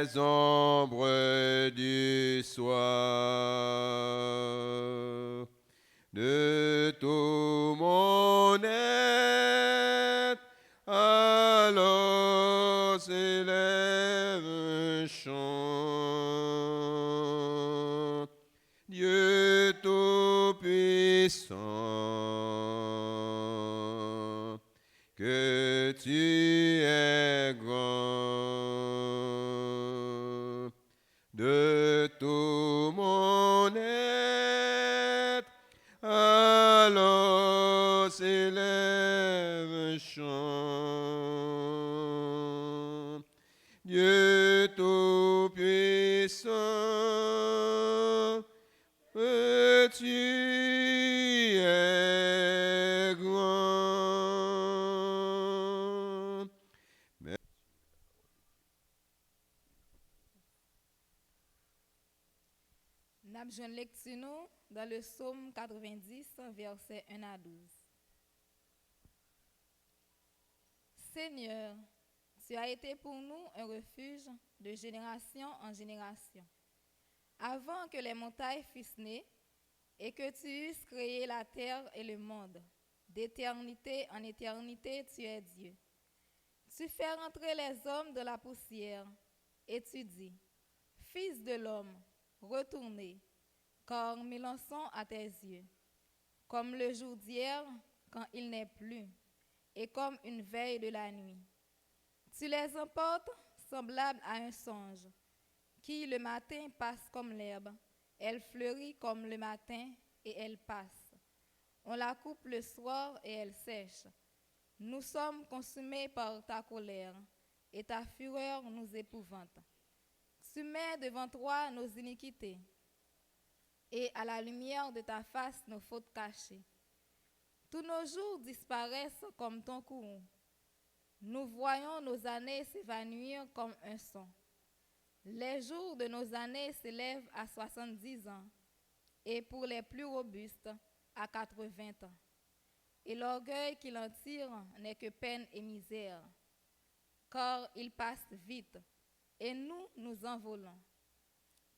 les ombres du soir. De tout mon être, alors s'élève un chant. Dieu Tout-Puissant, que tu es grand. De tout mon être, alors s'élève un chant. Dieu Tout-Puissant, que tu es grand. Nous avons une lecture dans le psaume 90, versets 1 à 12. Seigneur, tu as été pour nous un refuge de génération en génération. Avant que les montagnes fussent nées et que tu eusses créé la terre et le monde, d'éternité en éternité, tu es Dieu. Tu fais rentrer les hommes de la poussière et tu dis, Fils de l'homme, retournez, car nous lançons à tes yeux, comme le jour d'hier quand il n'est plus, et comme une veille de la nuit. Tu les emportes semblables à un songe, qui le matin passe comme l'herbe, elle fleurit comme le matin et elle passe. On la coupe le soir et elle sèche. Nous sommes consumés par ta colère, et ta fureur nous épouvante. Tu mets devant toi nos iniquités, et à la lumière de ta face nos fautes cachées. Tous nos jours disparaissent comme ton courroux. Nous voyons nos années s'évanouir comme un son. Les jours de nos années s'élèvent à 70 ans, et pour les plus robustes, à 80 ans. Et l'orgueil qu'il en tire n'est que peine et misère, car il passe vite, et nous nous envolons.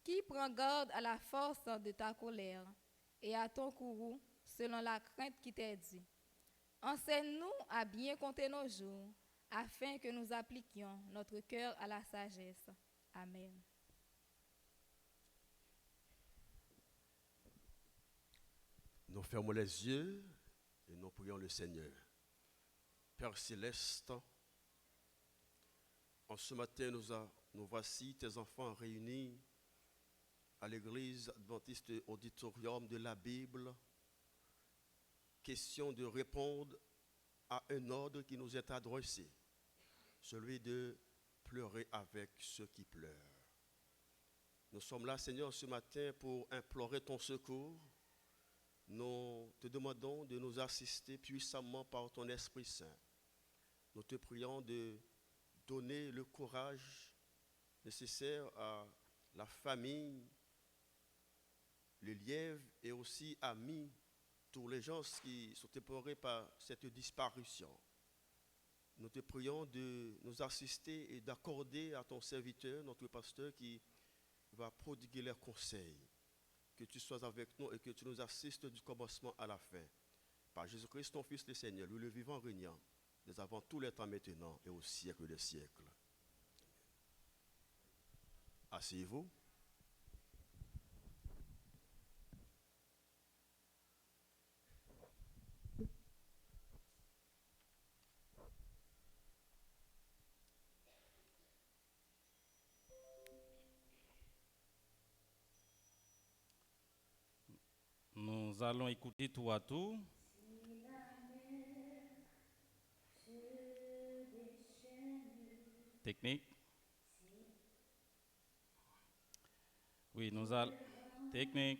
Qui prend garde à la force de ta colère et à ton courroux selon la crainte qui t'est due. Enseigne-nous à bien compter nos jours, afin que nous appliquions notre cœur à la sagesse. Amen. Nous fermons les yeux et nous prions le Seigneur. Père céleste, en ce matin, nous voici tes enfants réunis à l'église adventiste auditorium de la Bible. Question de répondre à un ordre qui nous est adressé, celui de pleurer avec ceux qui pleurent. Nous sommes là, Seigneur, ce matin pour implorer ton secours. Nous te demandons de nous assister puissamment par ton Esprit Saint. Nous te prions de donner le courage nécessaire à la famille, les lièvres et aussi amis, tous les gens qui sont épeurés par cette disparition. Nous te prions de nous assister et d'accorder à ton serviteur, notre pasteur, qui va prodiguer leurs conseils. Que tu sois avec nous et que tu nous assistes du commencement à la fin. Par Jésus-Christ, ton Fils le Seigneur, lui le vivant régnant, dès avant tous les temps maintenant et au siècle des siècles. Asseyez-vous. Nous allons écouter tout à tout. Technique. Oui, nous allons. Technique.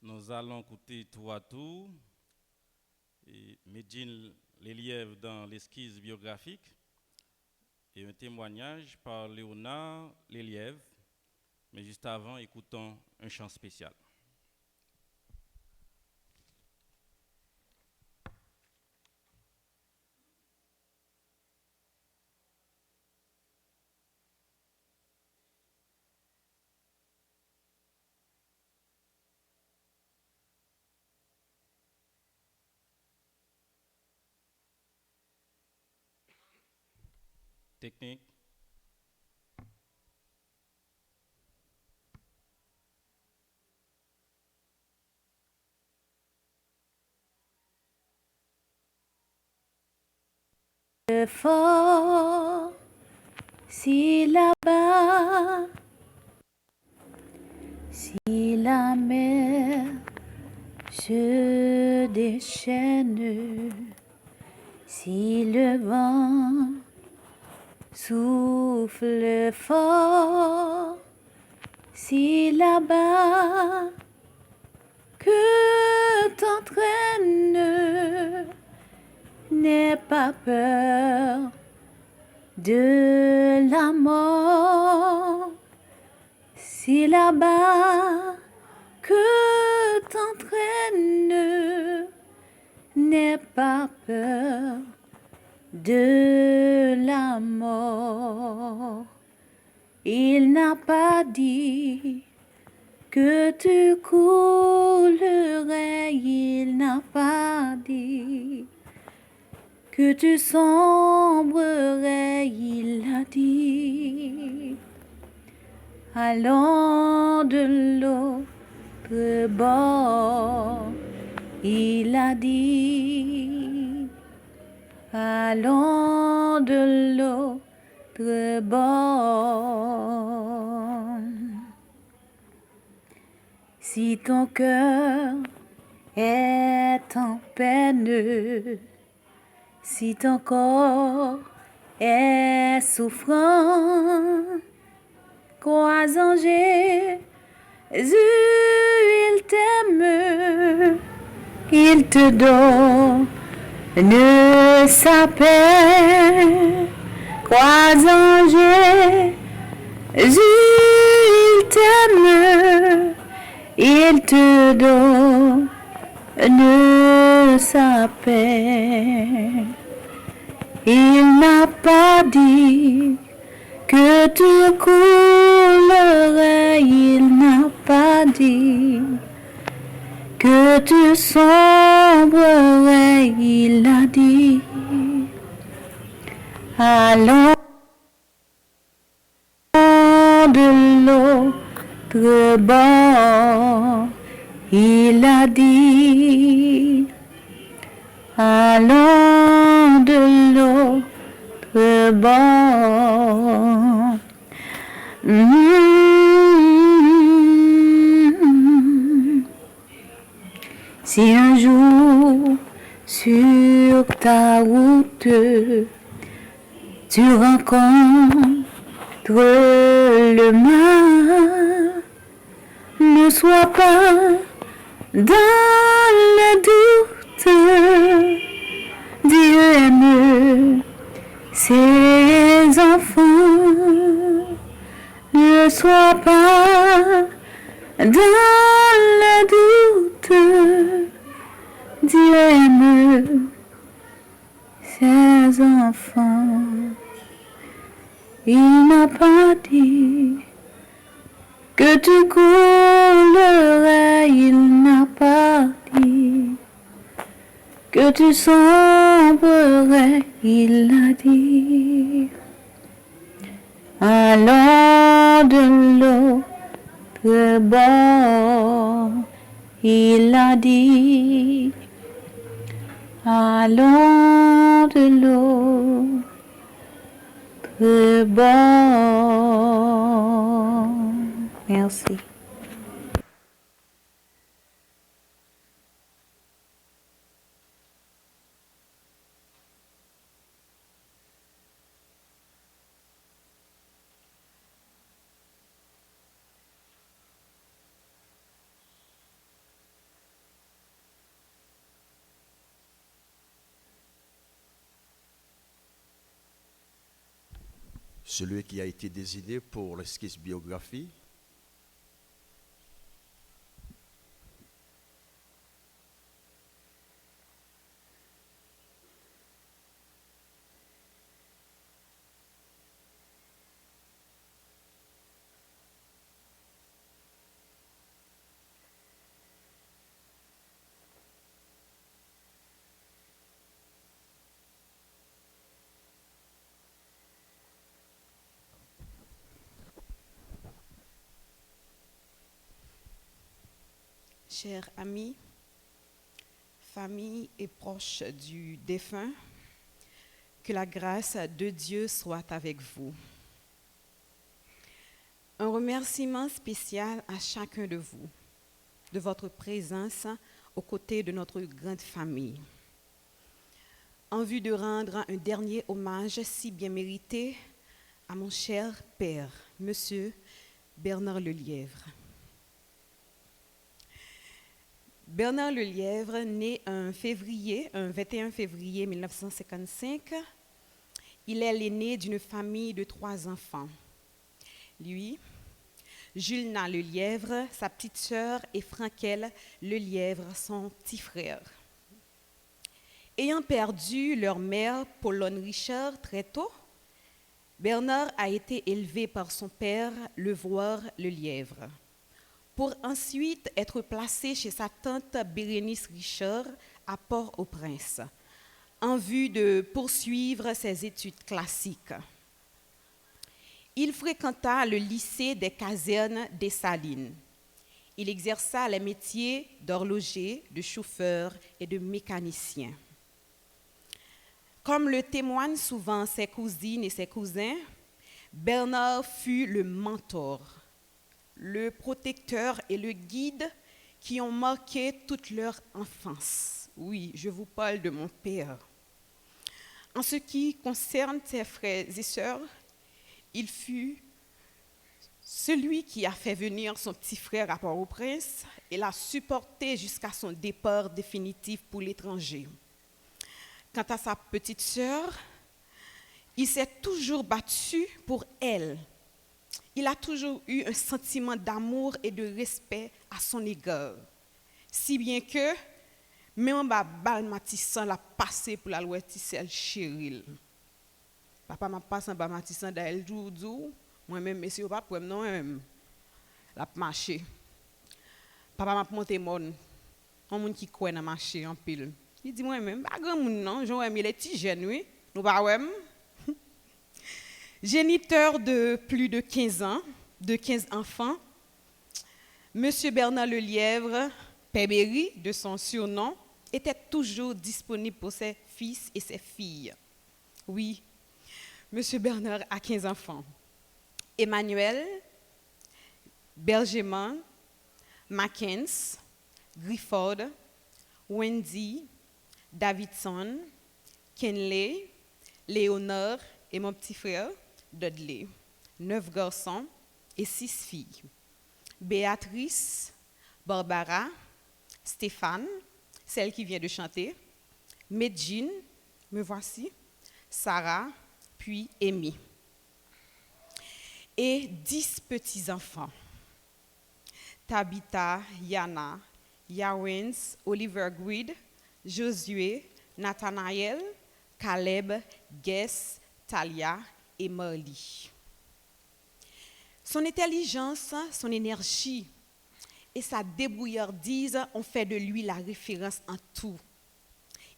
Nous allons écouter tout à tout. Et Medjin Lelièvre dans l'esquisse biographique et un témoignage par Léonard Lelièvre. Mais juste avant, écoutons un chant spécial. technique. Fort, si là-bas, si la mer se déchaîne, si le vent souffle fort, si là-bas que t'entraîne, n'aie pas peur de la mort. Si là-bas que t'entraîne, n'aie pas peur de la mort. Il n'a pas dit que tu coulerais, il n'a pas dit que tu sombrerais, il a dit. Allons de l'autre bord, il a dit. Allons de l'autre bord. Si ton cœur est en peine, si ton corps est souffrant, crois en Jésus, il t'aime, il te donne sa paix. Crois en Jésus, il t'aime, il te donne sa paix. Il n'a pas dit que tu coulerais, il n'a pas dit que tu sombrerais, il a dit. Allons de l'autre bord, il a dit. Allons de l'autre bord. Si un jour sur ta route tu rencontres le mal, ne sois pas dans le doute. Dieu aime ses enfants. Ne sois pas dans le doute. Dieu aime ses enfants. Il n'a pas dit que tu coulerais, il n'a pas dit que tu sombrerais, il a dit. Allons de l'autre bord, il a dit. Allons de l'autre bord. Merci. Celui qui a été désigné pour l'esquisse biographie, Chers amis, famille et proches du défunt, que la grâce de Dieu soit avec vous. Un remerciement spécial à chacun de vous, de votre présence aux côtés de notre grande famille. En vue de rendre un dernier hommage si bien mérité à mon cher père, Monsieur Bernard Lelièvre. Bernard Lelièvre, né un 21 février 1955, il est l'aîné d'une famille de 3 enfants. Lui, Julna Lelièvre, sa petite sœur, et Frankel Lelièvre, son petit frère. Ayant perdu leur mère, Paulone Richard, très tôt, Bernard a été élevé par son père, Levoir Lelièvre, pour ensuite être placé chez sa tante Bérénice Richard à Port-au-Prince, en vue de poursuivre ses études classiques. Il fréquenta le lycée des casernes des Salines. Il exerça les métiers d'horloger, de chauffeur et de mécanicien. Comme le témoignent souvent ses cousines et ses cousins, Bernard fut le mentor, le protecteur et le guide qui ont marqué toute leur enfance. Oui, je vous parle de mon père. En ce qui concerne ses frères et sœurs, il fut celui qui a fait venir son petit frère à Port-au-Prince et l'a supporté jusqu'à son départ définitif pour l'étranger. Quant à sa petite sœur, il s'est toujours battu pour elle. Il a toujours eu un sentiment d'amour et de respect à son égard. Si bien que, même en bal Matissan l'a passé pour la loi Tissel Chéril. Papa m'a passé en bas Matissan d'elle jour, moi-même, monsieur, pas pour non, l'a marché. Papa m'a monté mon, un monde qui croit dans marché en pile. Il dit moi-même, pas grand monde non, j'en aime les petits jeunes, oui, nous pas ouais. Géniteur de plus de 15 ans, de 15 enfants, Monsieur Bernard Lelièvre, Pébéry, de son surnom, était toujours disponible pour ses fils et ses filles. Oui, Monsieur Bernard a 15 enfants. Emmanuel, Bergeman, Mackenzie, Grifford, Wendy, Davidson, Kenley, Léonard et mon petit frère, Dudley. 9 garçons et 6 filles. Béatrice, Barbara, Stéphane, celle qui vient de chanter, Medjine, me voici, Sarah, puis Amy. Et 10 petits-enfants. Tabitha, Yana, Yawens, Oliver Grid, Josué, Nathanaël, Caleb, Guess, Talia et Marley. Son intelligence, son énergie et sa débrouillardise ont fait de lui la référence en tout.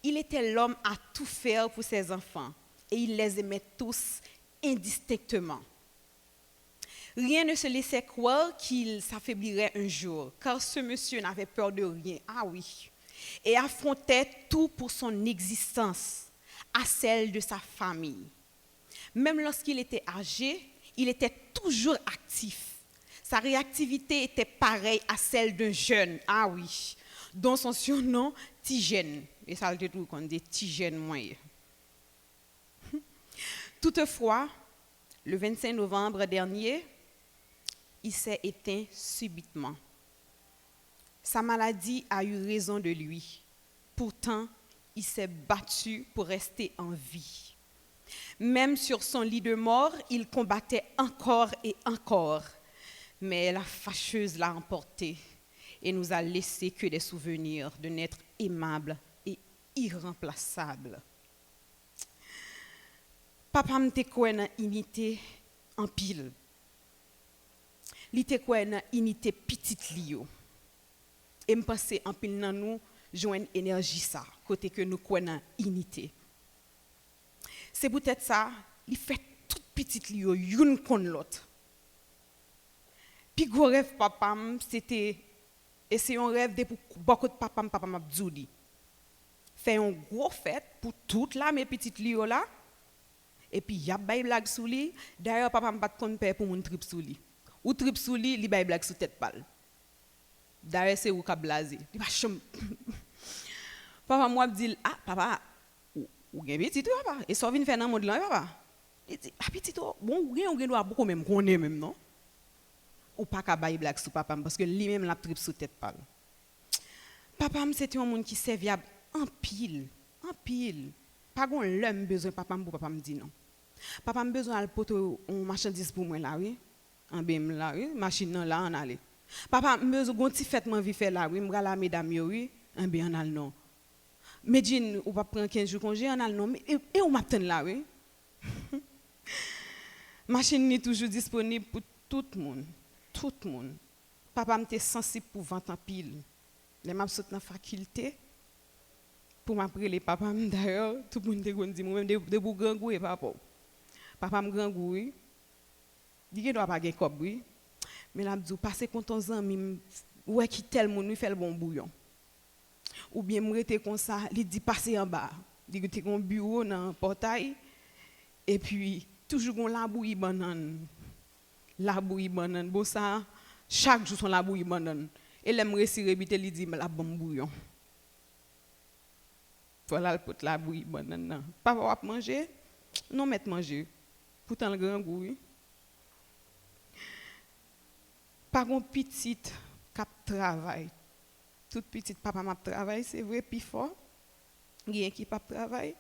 Il était l'homme à tout faire pour ses enfants et il les aimait tous indistinctement. Rien ne se laissait croire qu'il s'affaiblirait un jour, car ce monsieur n'avait peur de rien, ah oui, et affrontait tout pour son existence, à celle de sa famille. Même lorsqu'il était âgé, il était toujours actif. Sa réactivité était pareille à celle d'un jeune, ah oui, dont son surnom Tigène. Et ça le tout qu'on dit Tigène moyen. Toutefois, le 25 novembre dernier, il s'est éteint subitement. Sa maladie a eu raison de lui. Pourtant, il s'est battu pour rester en vie. Même sur son lit de mort, il combattait encore et encore. Mais la fâcheuse l'a emporté et nous a laissé que des souvenirs d'un être aimable et irremplaçable. Papa m'te quoi dans unité en pile. Li te quoi dans unité petite lio. Et me penser en pile dans nous joindre énergie ça côté que nous quoi dans unité. C'est peut-être ça, il fait toute petite lio une contre l'autre. Puis gros rêve papa c'était Et c'est un rêve de pour beaucoup de papa m'a dit. Fait un gros fête pour toute la mes petites lio là. Et puis y a bay blague sous lui. D'ailleurs papa m'a pas de père pour mon trip sous lui. Ou trip sous lui, li bay blague sous tête pâle. D'ailleurs c'est ou ka blasé. Il va chum. Papa moi dit ah papa ou gen petit papa et ça vient faire dans monde là papa. Il dit ah petit bon ou gen doit beaucoup même connaît même non. Ou pas ka bay blague sous papa parce que lui même la trip sous tête pâle. Papa c'était un monde qui serviable en pile. Pas gon l'homme besoin papa pour papa me dit non. Papa me besoin al poto on marchandise pour moi là oui. En bim là oui, machine là on aller. Papa me besoin gon petit fête moi vi faire là oui, m'ra la mesdames yo oui, en bien on al non. Medine ou pas prendre 15 jours congé on al non et on m'attend là oui. Machine ni toujours disponible pour tout le monde. Papa m'était sensible pour vente en pile. Les m'a saute dans faculté pour m'appeler les papa d'ailleurs tout le monde te dit moi même de pour grand goût et papa. Papa me grand goût oui. Dit doit pas gain cob oui. Mais là me dit passer content ami ouais qui tel monde lui fait le bon bouillon. Ou bien me rete comme ça, il dit passer en bas. Dit que tu un bureau dans portail et puis toujours on la bouillie banane. La bouillie banane bon ça chaque jour son la bouillie banane et l'aime retirer bite il dit la bon bouillon. Voilà le pot la bouillie banane. Papa va manger? Non mettre manger. Pourtant le grand goût. Oui. Par un petit cap travail. Toute petite papa m'a travail, c'est vrai puis fort. Rien qui pas travail.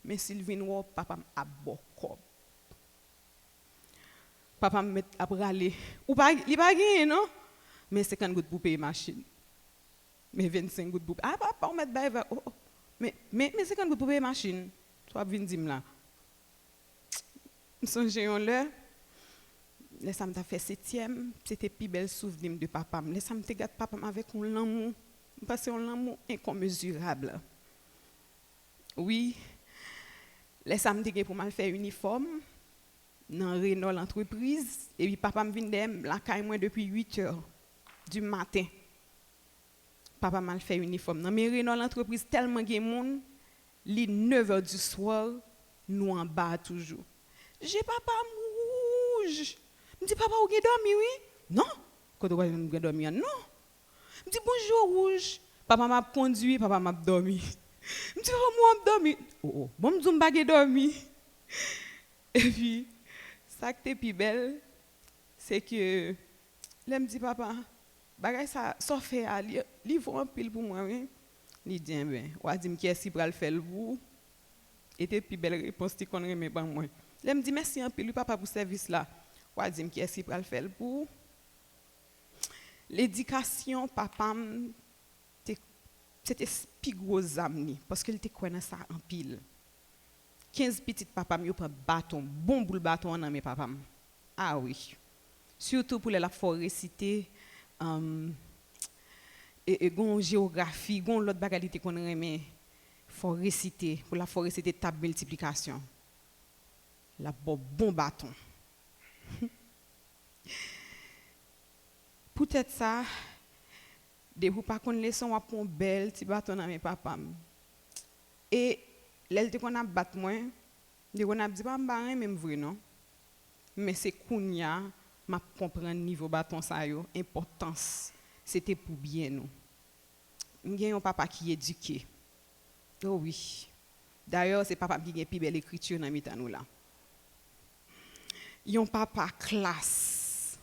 Mais Sylvine wo papa a beaucoup. Papa me met à braler. Ou pas il pas gagné non? Mais 50 gouttes pour payer machine. Mais 25 gouttes pour ah papa on met bail oh. Mais 50 gouttes pour payer machine. Toi vinn dim là. Songe on là. Laisse me fait 7e, c'était plus belle souvenir de papa. Laisse me te garde papa avec un l'amour parce que un l'amour incommensurable. Oui. Laisse me te pour mal faire uniforme dans Renault l'entreprise et puis papa me vient la caille moi depuis 8h du matin. Papa mal fait uniforme dans mes Renault l'entreprise tellement de monde, li 9h du soir nous en bas toujours. J'ai papa rouge. Me dit papa ou dormi oui? Non. Quand on va dormir non. Me dit bonjour rouge. Papa m'a conduit, papa m'a dormi. Me dit moi m'a dormi. Oh bon me dit m'pa dormi. Et puis ça qui est plus belle c'est que là me dit papa bagay ça fait à livre un pile pour moi oui. Il dit ben ou a dit qui est-ce pour le faire le vous. Était plus belle réponse qui connaît mais pas moi. Là me dit merci un pile papa pour service là. Ou dire qui est-ce pour le faire pour l'éducation papa c'était plus gros âme parce qu'il était connaît ça en pile 15 petites papa yo prend bâton bon boule bâton dans mes papa ah oui surtout pour la réciter et gon géographie gon l'autre bagalité qu'on remet faut réciter pour la réciter table multiplication la bon bâton. Peut-être ça, de vous pas qu'on leçon à pon belle petit bâton dans mes papa. Et l'elle qu'on a battu moi, de qu'on a dit pas même vrai non. Mais c'est kounya m'a comprendre niveau bâton ça yo, importance. C'était pour bien nous. M'gien un papa qui éduqué. Oh oui. D'ailleurs, c'est papa qui a plus belle écriture dans mitan nous là. Yon papa classe.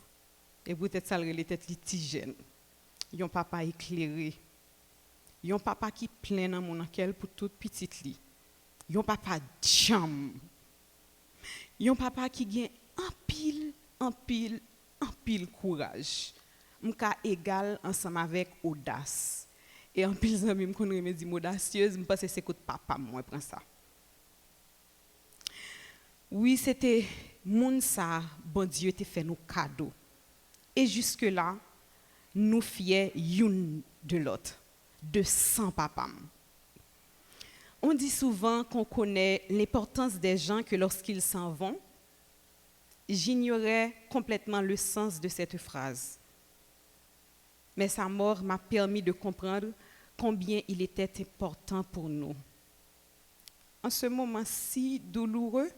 Et peut-être ça le tête litigène. Yon papa éclairé. Yon papa qui plein dans mon enquête pour toute petite li. Yon papa jam. Yon papa qui gagne en pile courage. M'ka égal ensemble avec audace. Et en pile zami me connait me dit audacieuse, me pense c'est que papa moi prend ça. Oui, c'était moun ça, bon Dieu te fait nos cadeaux. Et jusque là, nous fiers une de l'autre, de 100 papas. On dit souvent qu'on connaît l'importance des gens que lorsqu'ils s'en vont. J'ignorais complètement le sens de cette phrase. mais sa mort m'a permis de comprendre combien il était important pour nous. En ce moment si douloureux,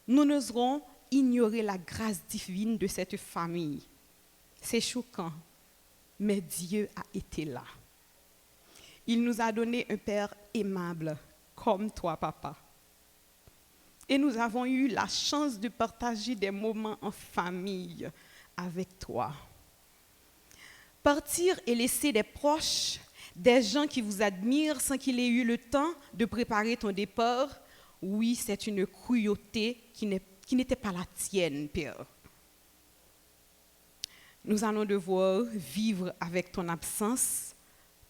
nous n'oserons ignorer la grâce divine de cette famille. C'est choquant, mais Dieu a été là. Il nous a donné un père aimable, comme toi, papa. Et nous avons eu la chance de partager des moments en famille avec toi. Partir et laisser des proches, des gens qui vous admirent sans qu'il ait eu le temps de préparer ton départ, oui, c'est une cruauté qui n'était pas la tienne, Père. Nous allons devoir vivre avec ton absence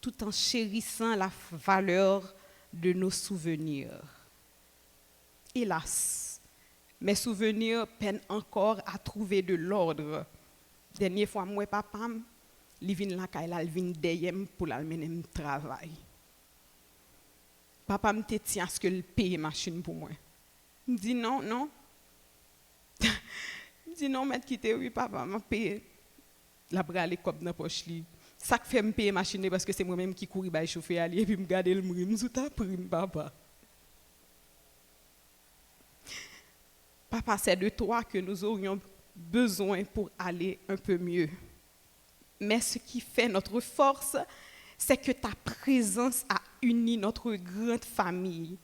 tout en chérissant la valeur de nos souvenirs. Hélas, mes souvenirs peinent encore à trouver de l'ordre. Dernière fois, moi, papa, il vient là, il vient derrière pour l'amener au travail. Papa me dit à ce que le paye machine pour moi. Il me dit non, non. Il me dit non, mais quitter, oui, papa m'a payé. La bras les copes dans poche li. Ça fait me payer machine parce que c'est moi-même qui courir ba chauffer ali et puis me garder le mrim sous ta prime papa. Papa, c'est de toi que nous aurions besoin pour aller un peu mieux. Mais ce qui fait notre force, c'est que ta présence a uni notre grande famille.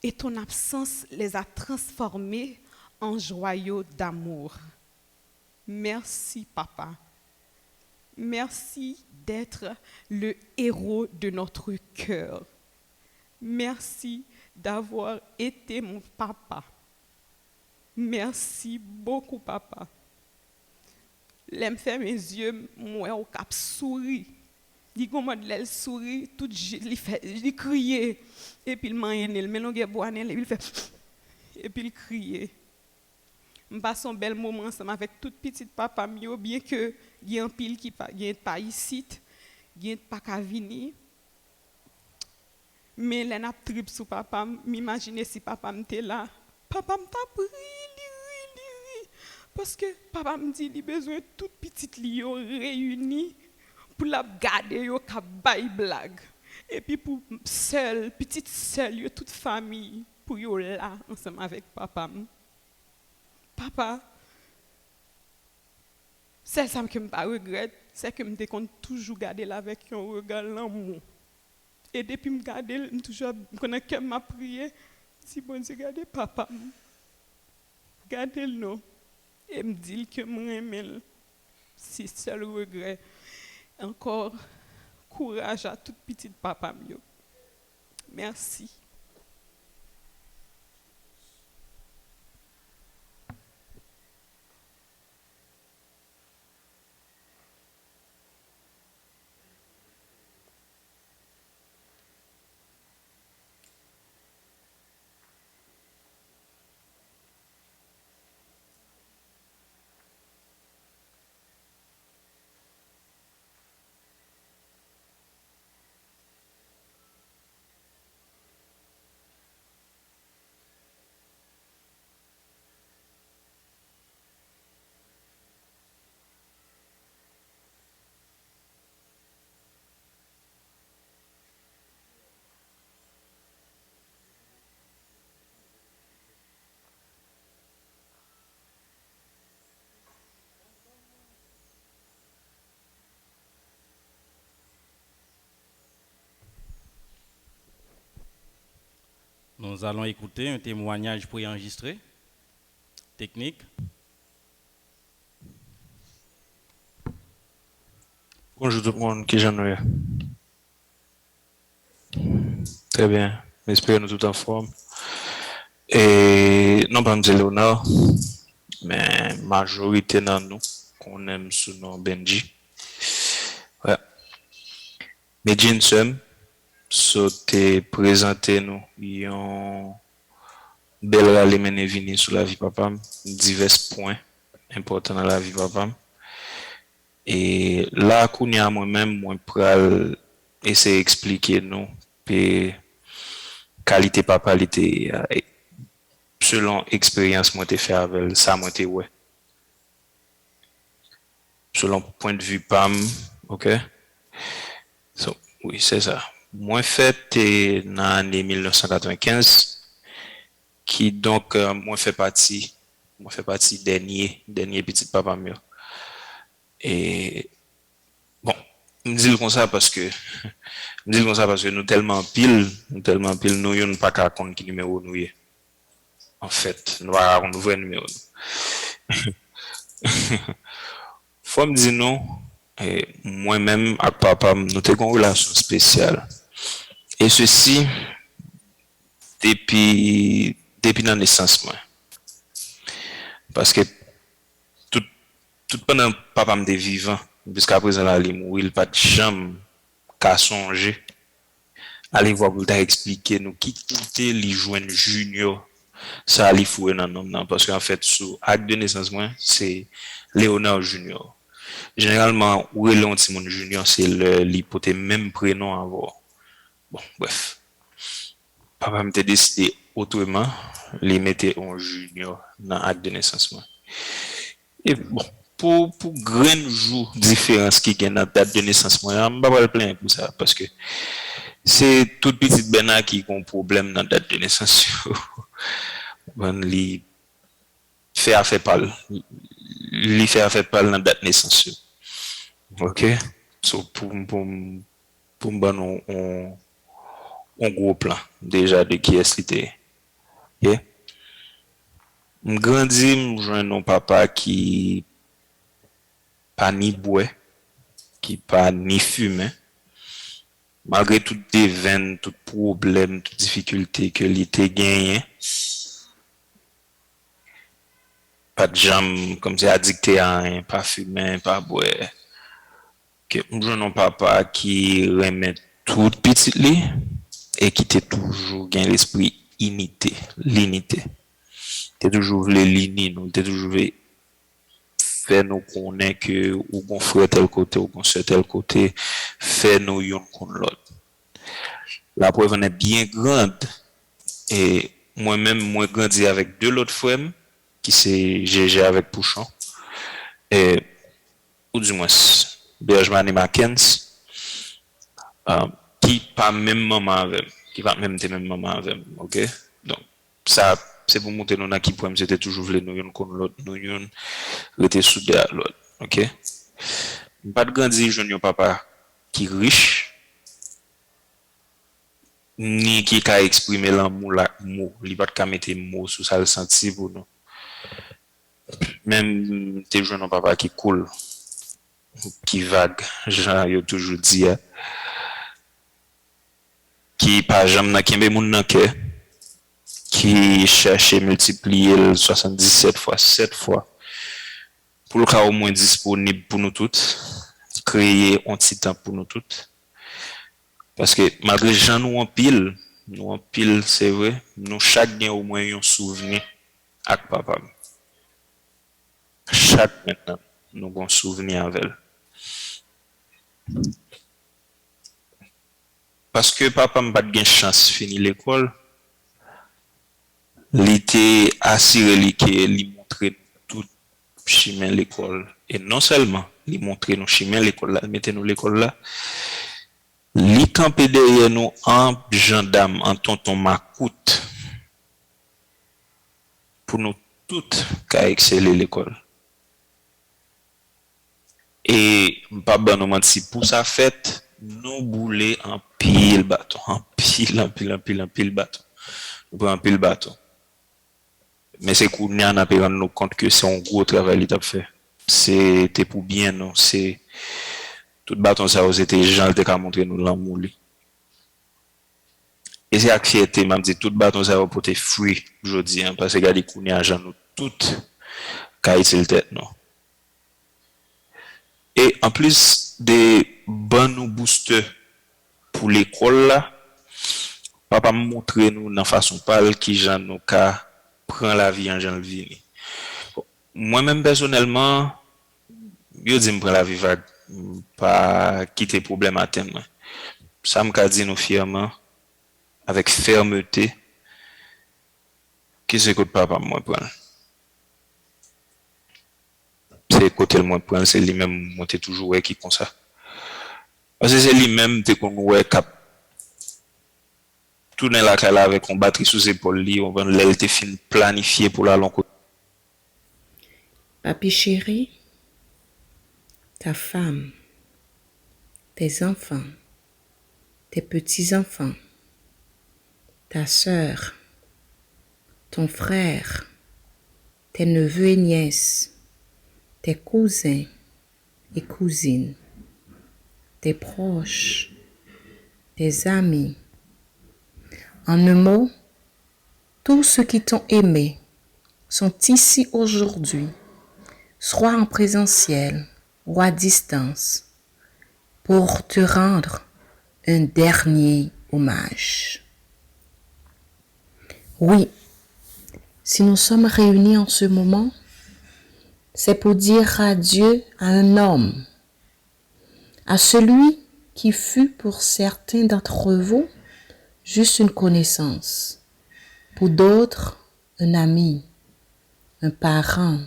Et ton absence les a transformés en joyaux d'amour. Merci, papa. Merci d'être le héros de notre cœur. Merci d'avoir été mon papa. Merci beaucoup, papa. L'aime fait mes yeux, moi au cap souris. Dit comment elle sourit, tout il criait et puis il m'a il mélange boanel il fait et puis il criait. Je passe un bel moment ensemble avec toute petite papa mio bien que il y a un pile qui pas ici, il y a pas qu'à venir. Mais les n'a trip sous papa, m'imaginer si papa m'était là. Papa m't'a pris parce que papa me dit il a besoin de toute petite li réunie pour la garder yo ka bay blague et puis pour seul petite seule yo toute famille pour yo là ensemble avec papa. Papa, c'est ça que je ne regrette, c'est que je compte toujours garder là avec un regard l'amour. Et depuis que je garde, je toujours connais que m'a prié, si bon Dieu garde papa, gardez-le non et me dit que je si seul regret. Encore courage à toute petite papa mio. Merci. Nous allons écouter un témoignage préenregistré, technique. Bonjour tout le monde, qui j'en ai? Très bien, j'espère nous tout en forme. Et non pas me dire Léonard, mais majorité dans nous, qu'on aime sous nom Benji. Ouais. Mais Jinsum, sauté présenté nous, ils ont belle rallye mené vini sur la vie papa, divers points importants dans la vie papa. Et là, kounya moi-même, moi pral essayer d'expliquer nous, puis qualité papa, selon expérience moi t'ai fait avec ça moi t'ai ouais. selon point de vue PAM, ok? So, oui, c'est ça. Moi, fait dans l'année 1995, qui donc, moi fait partie dernier petit papa mieux. Et, bon, me dis comme ça parce que, nous tellement pile, nous y'en pas qu'à compte qui numéro nous y est. En fait, nous avons un vrai numéro. Faut me dire non, et moi-même avec papa, nous avons une relation spéciale. Et ceci, depuis la naissance, moi. Parce que tout pendant que papa me vivant, jusqu'à présent, là, il mourit, il pas de jamais qu'à songer. Allez voir pour expliquer nous qui était les jeunes junior. Ça allait fouer dans nom, parce qu'en fait, sous acte de naissance, moi, c'est Léonard Junior. Généralement, où est l'on Timon Junior, c'est l'hypothèse même prénom à avoir. Bon, bref. Papa m'a décidé autrement, les mettre en junior dans l'acte de naissance. Moi. Et bon, pour grand jour différence qui gagne dans la date de naissance, moi, je ne vais pas le plaindre pour ça, parce que c'est toute petite Bena qui a un problème dans la date de naissance. Il fait affaire parle. Il fait affaire parle dans la date de naissance. Ok? So, pour un gros plan déjà de qui est-ce qu'il était. Ok? Je grandis, je un papa qui pas ni bois, qui pas ni fumé. Malgré toutes les veines, tous les problèmes, toutes les difficultés que l'été gagné, pas de jambes, comme c'est addicté à rien, pas fumé, pas boire. Que je un papa qui remet tout petit lit et qui était toujours gain l'esprit l'unité. T'es toujours les lignes, nous, t'es toujours faire nous connaître que ou bon frère tel côté ou bon soeur tel côté, faire nous yon contre l'autre. La preuve en est bien grande et moi-même moi grandi avec deux autres frères qui c'est GG avec Pouchon et ou du moins Bergman et Mackenzie qui pas même maman avec qui pas même tes même maman avec, OK? Donc ça c'est pour montrer nous qui problème c'était toujours voulu nous yon contre l'autre nous yon rester soudés à l'autre, OK? Pas de grandir jeune papa qui riche ni qui a exprimé l'amour là mot, il pas de mettre mot sur ça le senti pour nous. Même tes jeunes papa qui cool qui vague, genre yo toujours dit qui pas jamais n'a kembe moun nan cœur qui cherche multiplier le 77 fois 7 fois pour le cas au moins disponible pour nous toutes, créer un petit temps pour nous toutes. Parce que malgré gens nous en pile, c'est vrai, nous chaque gain au moins un souvenir avec papa. Chaque maintenant, nous avons un souvenir avec elle. Parce que papa m'a pas de chance de finir l'école, il était assuré qu'il montrait tout chemin l'école. Et non seulement, il montrait nos chemin l'école là, il mettait nous l'école là, il campait derrière nous en gendarme, en tonton Macoute, pour nous toutes qu'à exceller l'école. Et papa nous menti pour sa fête, nous bouler en pile bâton, en pile bâton. Nous prenons en pile bâton. Mais c'est qu'on a pu rendre nous compte que c'est un gros travail qu'il a fait. C'était pour bien, non? C'est tout bâton ça c'était gens qui a montré nous l'amour. Et c'est avec fierté, m'a dit tout bâton ça va porter fruit aujourd'hui, hein, parce que regardez qu'on a gens nous toutes qui le tête, non? Et en plus des bons boosters pour l'école là, papa m'a montré nous dans façon parle qui gens nous ka prend la vie en gens vini. Moi-même personnellement, je dis me prend la vie vague, pas quitter problème à terme. Ça me dit nous fièrement avec fermeté que c'est que papa moi prend. c'est côté le moins prendre, c'est lui-même monter toujours ouais qui comme ça. Parce que c'est lui-même te qu'on ouais cap tourner la cale avec un batterie sous épaule li, on va l'aile te fin planifié pour la longue. Papi chéri, ta femme, tes enfants, tes petits-enfants, ta sœur, ton frère, tes neveux et nièces, tes cousins et cousines, tes proches, tes amis. En un mot, tous ceux qui t'ont aimé sont ici aujourd'hui, soit en présentiel ou à distance, pour te rendre un dernier hommage. Oui, si nous sommes réunis en ce moment, c'est pour dire adieu à un homme, à celui qui fut pour certains d'entre vous juste une connaissance, pour d'autres un ami, un parent,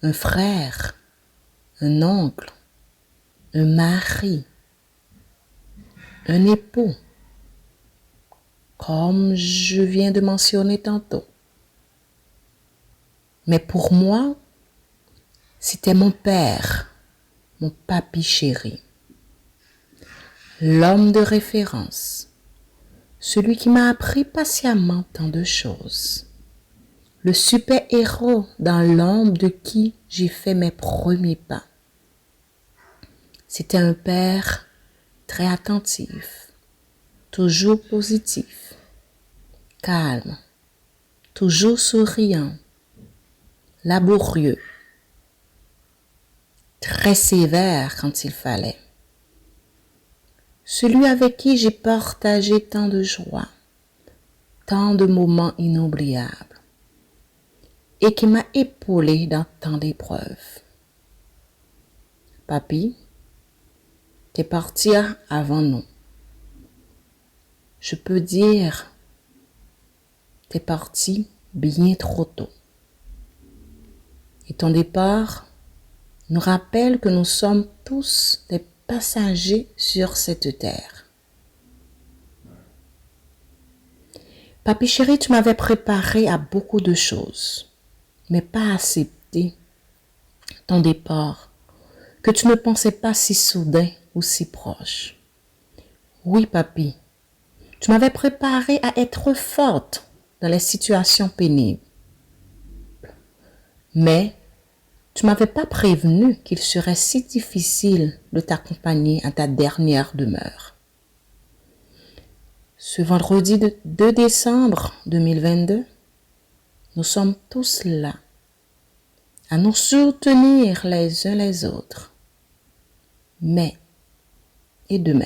un frère, un oncle, un mari, un époux, comme je viens de mentionner tantôt. Mais pour moi, c'était mon père, mon papi chéri, l'homme de référence, celui qui m'a appris patiemment tant de choses, le super-héros dans l'ombre de qui j'ai fait mes premiers pas. C'était un père très attentif, toujours positif, calme, toujours souriant, laborieux, très sévère quand il fallait. Celui avec qui j'ai partagé tant de joie, tant de moments inoubliables, et qui m'a épaulé dans tant d'épreuves. Papi, t'es parti avant nous. Je peux dire, t'es parti bien trop tôt. Et ton départ nous rappelle que nous sommes tous des passagers sur cette terre. Papi chéri, tu m'avais préparé à beaucoup de choses, mais pas accepté ton départ, que tu ne pensais pas si soudain ou si proche. Oui, papi, tu m'avais préparé à être forte dans les situations pénibles, mais tu ne m'avais pas prévenu qu'il serait si difficile de t'accompagner à ta dernière demeure. Ce vendredi 2 décembre 2022, nous sommes tous là, à nous soutenir les uns les autres. Mais, et demain?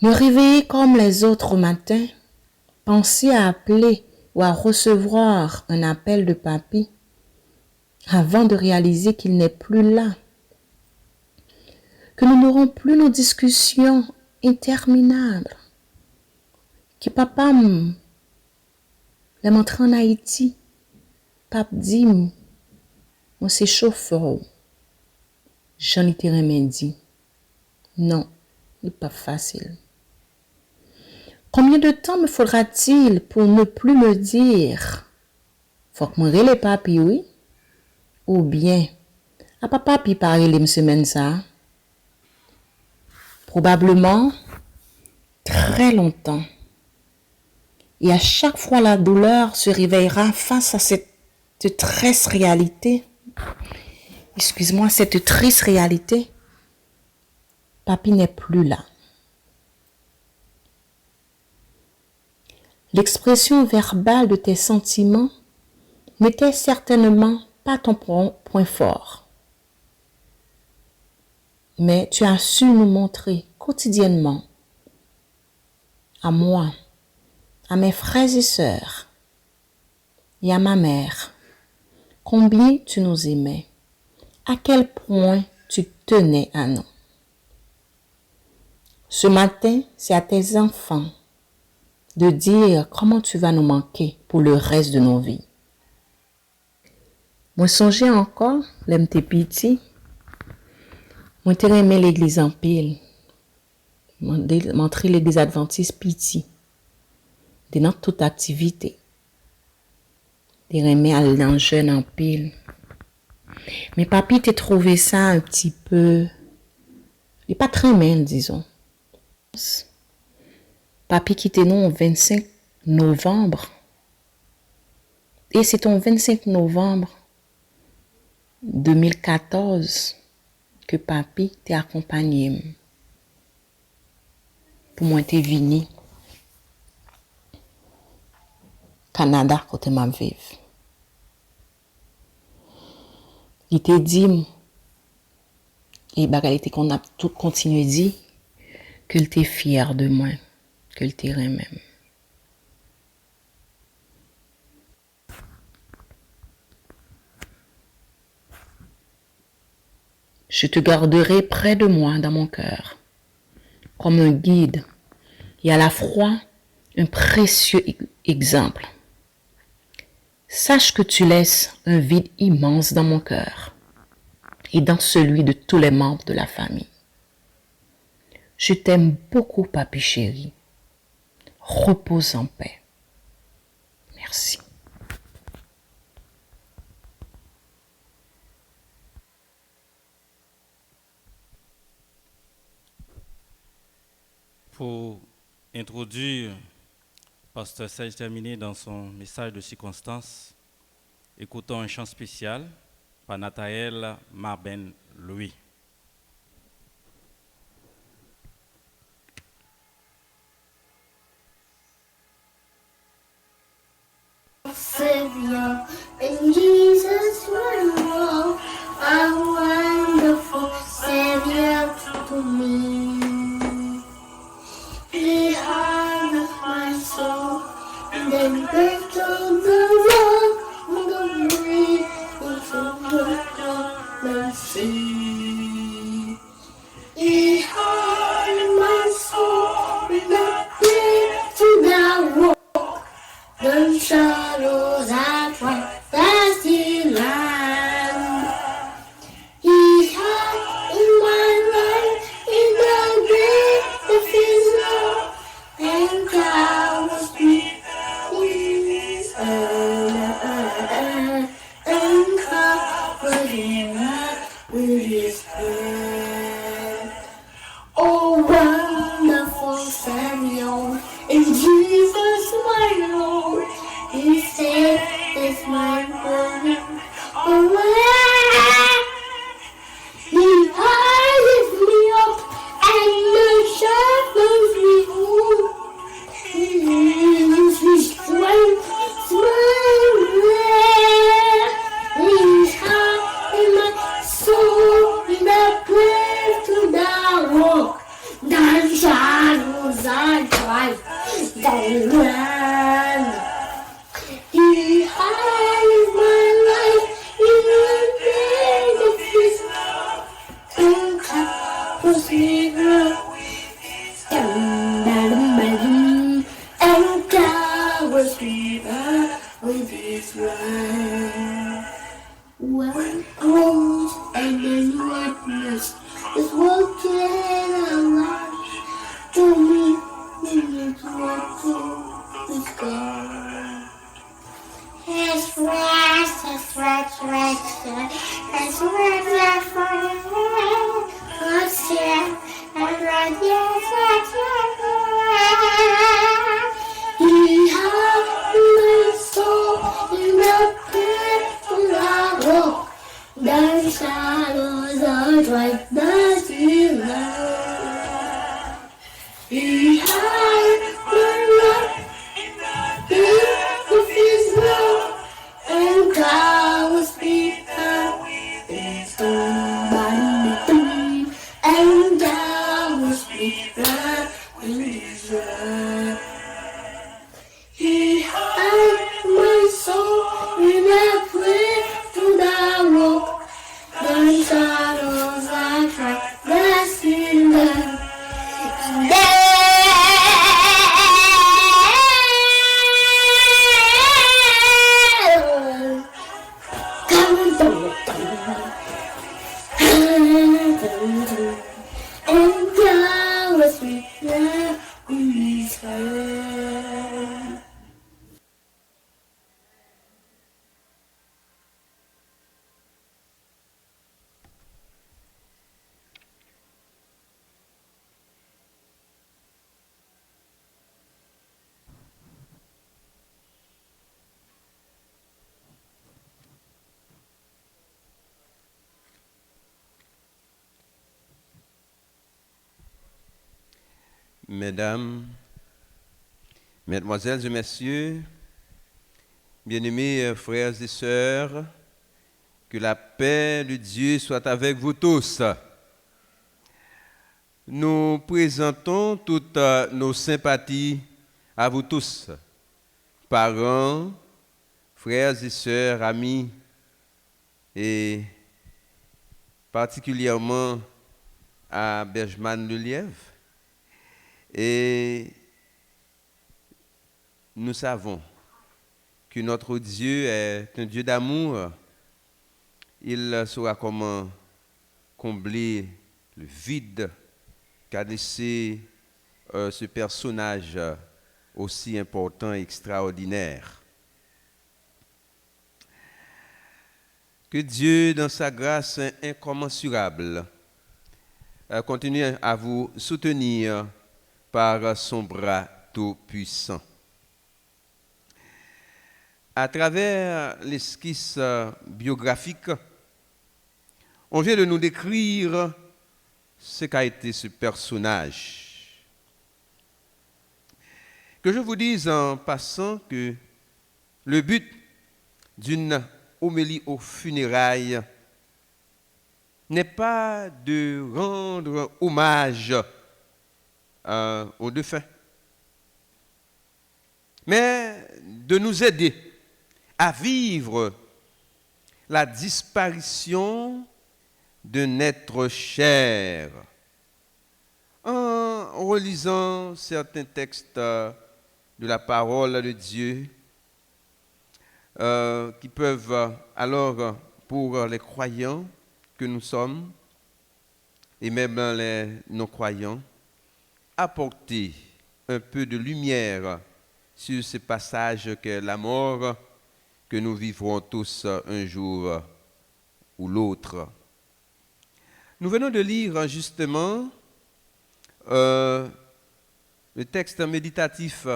Me réveiller comme les autres au matin, penser à appeler ou à recevoir un appel de papi avant de réaliser qu'il n'est plus là, que nous n'aurons plus nos discussions interminables, que papa est montré en Haïti, pape dit, moi c'est chauffeur, j'en étais remédié. Non, ce n'est pas facile. Combien de temps me faudra-t-il pour ne plus me dire faut que je les papi, oui? Ou bien, à papa pi parler les semaines ça? Probablement très longtemps. Et à chaque fois, la douleur se réveillera face à cette triste réalité. Excuse-moi, cette triste réalité. Papi n'est plus là. L'expression verbale de tes sentiments n'était certainement pas ton point fort. Mais tu as su nous montrer quotidiennement, à moi, à mes frères et sœurs et à ma mère, combien tu nous aimais, à quel point tu tenais à nous. Ce matin, c'est à tes enfants de dire comment tu vas nous manquer pour le reste de nos vies. Moi songeais encore, l'aime t'es petit. Moi t'ai aimé l'église en pile. M'entrer l'église adventiste petit. T'es dans toute activité. T'es aimé aller dans jeune en pile. Mais papi t'ai trouvé ça un petit peu... Il n'est pas très mal, disons. Papi quitté nous le 25 novembre. Et c'est ton 25 novembre 2014 que papi t'a accompagné. Pour moi, t'es venu Canada côté m'a vivre. Il t'a dit, et bagalité qu'on a tout continué à dire, que t'es fier de moi, que t'es même. Je te garderai près de moi dans mon cœur, comme un guide et à la fois un précieux exemple. Sache que tu laisses un vide immense dans mon cœur et dans celui de tous les membres de la famille. Je t'aime beaucoup, papi chéri. Repose en paix. Merci. Pour introduire Pasteur Serge Terminé dans son message de circonstance, écoutons un chant spécial par Nathaël Marben Louis. Savior, in Jesus my Lord, a wonderful Savior to me. He hardened my soul, and then break the road on the way into the common sea. He hardened my soul, and then break to the road. The shadows at white dusty land. He had in my life in the day of his love, and clouds me and covered him up with his hand. Oh, wonderful Savior, in Jesus my Lord, He said, "It's my burden away." He hides me up and the shadows me home. He gives me strength, He's high in my soul, in a place to the walk. The shadows are dry, the land. He hides my life in the day of his love, and covers me up, and covers me up with his love. When grows and in witness is walking alive, to me, it's walking with God. His rest, his resurrection, his words are forever. God's here and radiance at your hand. He has my soul in the pit of the rock. The shadows are like the sea land. He has my life with his love, and clouds behind his own, and clouds behind his love. He hides my soul in a place to the rock. The shadows are Mesdames, Mesdemoiselles et Messieurs, bien-aimés frères et sœurs, que la paix de Dieu soit avec vous tous. Nous présentons toutes nos sympathies à vous tous, parents, frères et sœurs, amis, et particulièrement à Bergman-le-Lièvre. Et nous savons que notre Dieu est un Dieu d'amour. Il saura comment combler le vide qu'a laissé ce personnage aussi important et extraordinaire. Que Dieu, dans sa grâce incommensurable, continue à vous soutenir par son bras tout-puissant. À travers l'esquisse biographique, on vient de nous décrire ce qu'a été ce personnage. Que je vous dise en passant que le but d'une homélie aux funérailles n'est pas de rendre hommage aux défunts, mais de nous aider à vivre la disparition d'un être cher. En relisant certains textes de la parole de Dieu, qui peuvent alors, pour les croyants que nous sommes, et même les non-croyants, apporter un peu de lumière sur ce passage qu'est la mort, que nous vivrons tous un jour ou l'autre. Nous venons de lire justement le texte méditatif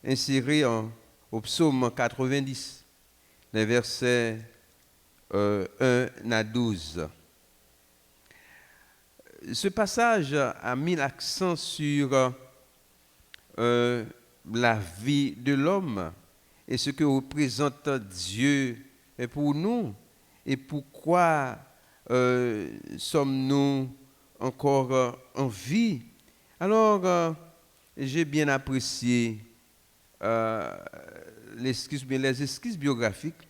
inséré au psaume 90, les versets 1 à 12. Ce passage a mis l'accent sur la vie de l'homme et ce que représente Dieu pour nous et pourquoi sommes-nous encore en vie. Alors, j'ai bien apprécié les esquisses biographiques.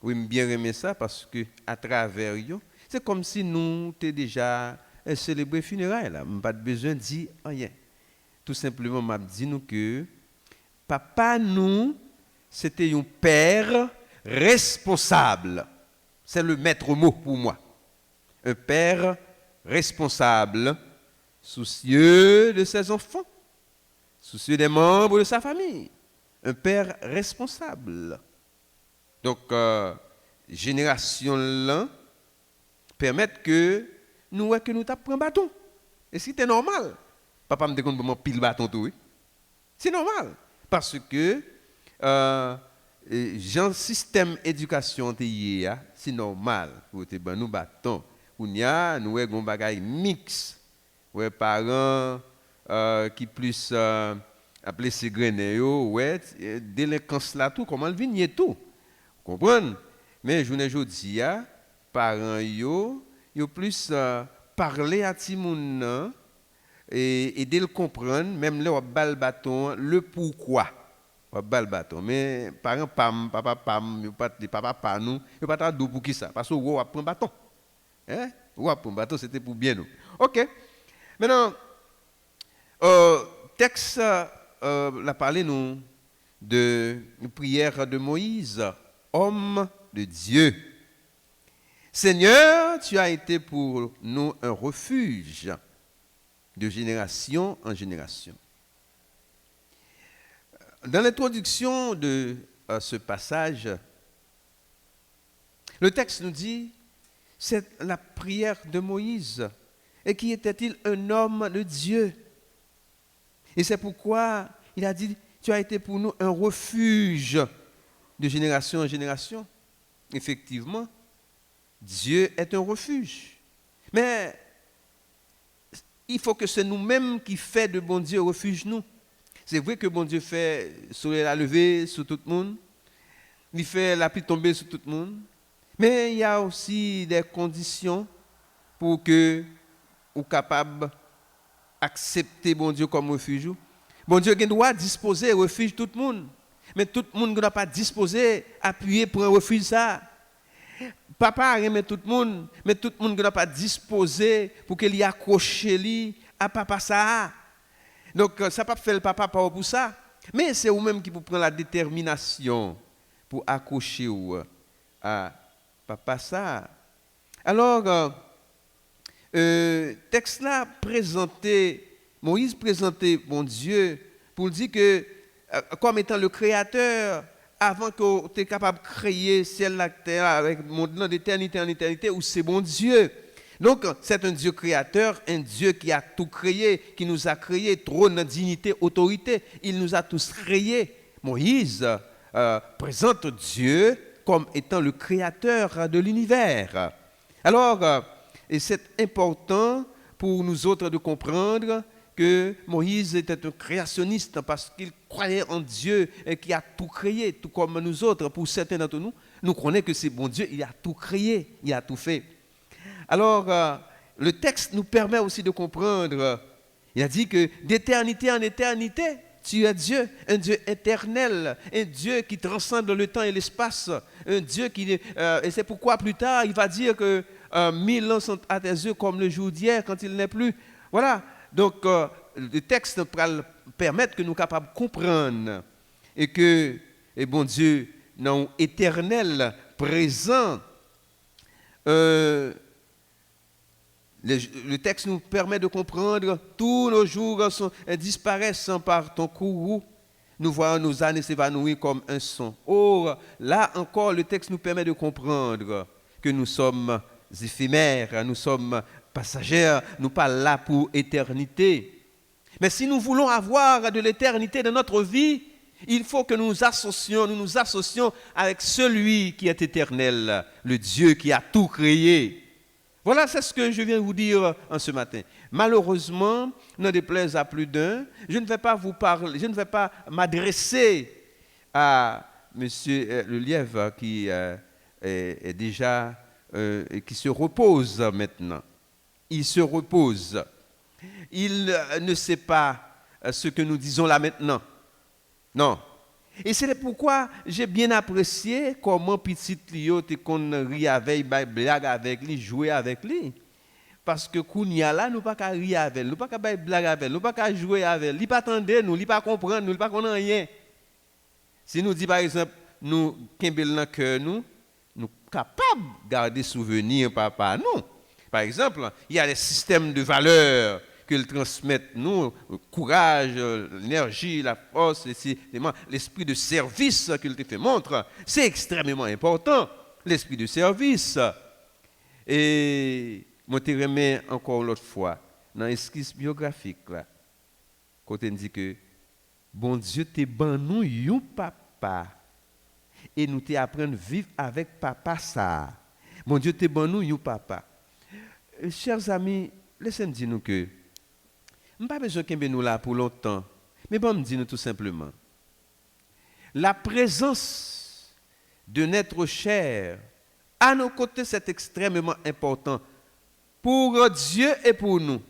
Oui, j'ai bien aimé ça parce que à travers eux, c'est comme si nous t'es déjà célébré funérailles là. Pas de besoin de dire rien. Tout simplement, m'a dit nous que papa nous c'était un père responsable. C'est le maître mot pour moi. Un père responsable, soucieux de ses enfants, soucieux des membres de sa famille. Un père responsable. Donc, génération là permettent que nous tapons un bâton. Et c'est normal. Papa me dit qu'on peut pile bâton tout. Oui. C'est normal. Parce que le système éducation c'est normal pour te nous bâton. Nous avons un bagage mix. Ouais, parents qui plus appeler ces grenets, ouais, délinquance là tout, comment le vigner tout. Comprenez? Mais je ne dis pas, parents yo plus parler à Timoun et aider le comprendre, même le bal bâton, le pourquoi. Bal bâton. Mais parents pam, papa pam, papa pas nous, yo pas dou pour qui ça? Parce que on prend bâton. Hein? On prend bâton, c'était pour bien nous. OK. Maintenant texte la parlé nous de une prière de Moïse, homme de Dieu. Seigneur, tu as été pour nous un refuge de génération en génération. Dans l'introduction de ce passage, le texte nous dit, c'est la prière de Moïse. Et qui était-il? Un homme de Dieu. Et c'est pourquoi il a dit, tu as été pour nous un refuge de génération en génération. Effectivement, Dieu est un refuge. Mais il faut que c'est nous-mêmes qui fait de bon Dieu refuge nous. C'est vrai que bon Dieu fait soleil la lever sur tout le monde, il fait la pluie tomber sur tout le monde, mais il y a aussi des conditions pour que vous capable accepter bon Dieu comme refuge. Bon Dieu doit disposer refuge tout le monde, mais tout le monde ne doit pas disposer appuyer pour un refuge ça. Papa aime tout le monde, mais tout le monde ne doit pas disposer pour qu'il y accroche à papa ça. Donc ça pas faire le papa pour ça, mais c'est vous-même qui vous prenez la détermination pour accrocher à papa ça. Alors texte là présenté, Moïse présentait bon Dieu pour dire que comme étant le créateur, avant que tu es capable de créer ciel la terre avec monde d'éternité en éternité, où c'est bon Dieu. Donc c'est un Dieu créateur, un Dieu qui a tout créé, qui nous a créé, trône, dignité, autorité. Il nous a tous créés. Moïse présente Dieu comme étant le créateur de l'univers. Alors, et c'est important pour nous autres de comprendre que Moïse était un créationniste parce qu'il croyait en Dieu et qui a tout créé, tout comme nous autres. Pour certains d'entre nous, nous connaissons que c'est bon Dieu, il a tout créé, il a tout fait. Alors, le texte nous permet aussi de comprendre, il a dit que d'éternité en éternité, tu es Dieu, un Dieu éternel, un Dieu qui transcende le temps et l'espace, un Dieu qui... et c'est pourquoi plus tard, il va dire que 1000 ans sont à tes yeux comme le jour d'hier quand il n'est plus. Voilà. Donc, le texte va permettre que nous soyons capables de comprendre et que, bon Dieu, non éternel, présent, le texte nous permet de comprendre tous nos jours disparaissent par ton courroux. Nous voyons nos années s'évanouir comme un son. Or, là encore, le texte nous permet de comprendre que nous sommes éphémères, nous sommes passagers, nous pas là pour éternité. Mais si nous voulons avoir de l'éternité dans notre vie, il faut que nous nous associons avec celui qui est éternel, le Dieu qui a tout créé. Voilà, c'est ce que je viens vous dire en ce matin. Malheureusement, n'en déplaise à plus d'un, je ne vais pas vous parler, je ne vais pas m'adresser à monsieur le lièvre qui est déjà qui se repose maintenant. Il se repose. Il ne sait pas ce que nous disons là maintenant. Non. Et c'est pourquoi j'ai bien apprécié comment petit Lio te qu'on rit avec, blague avec lui, jouer avec lui. Parce que Kounia là, nous pas qu'à rire avec, nous pas qu'à blague avec, nous pas qu'à jouer avec, il pas attendre nous, il pas comprendre nous, il pas connaître rien. Si nous dit par exemple, nous kembel dans cœur nous capables de garder souvenir papa nous. Par exemple, il y a des systèmes de valeurs qu'ils transmettent nous, le courage, l'énergie, la force, l'esprit de service qu'ils te fait montre. C'est extrêmement important, l'esprit de service. Et moi, je te remets encore l'autre fois, dans l'esquisse biographique, là, quand on dit que bon Dieu te ban nous, yon papa, et nous te apprendre à vivre avec papa ça. Bon Dieu te ban nous, yon papa. Chers amis, laissez-moi dire nous que je n'ai pas besoin de nous là pour longtemps, mais bon, me dire nous tout simplement. La présence de notre chair à nos côtés, c'est extrêmement important pour Dieu et pour nous.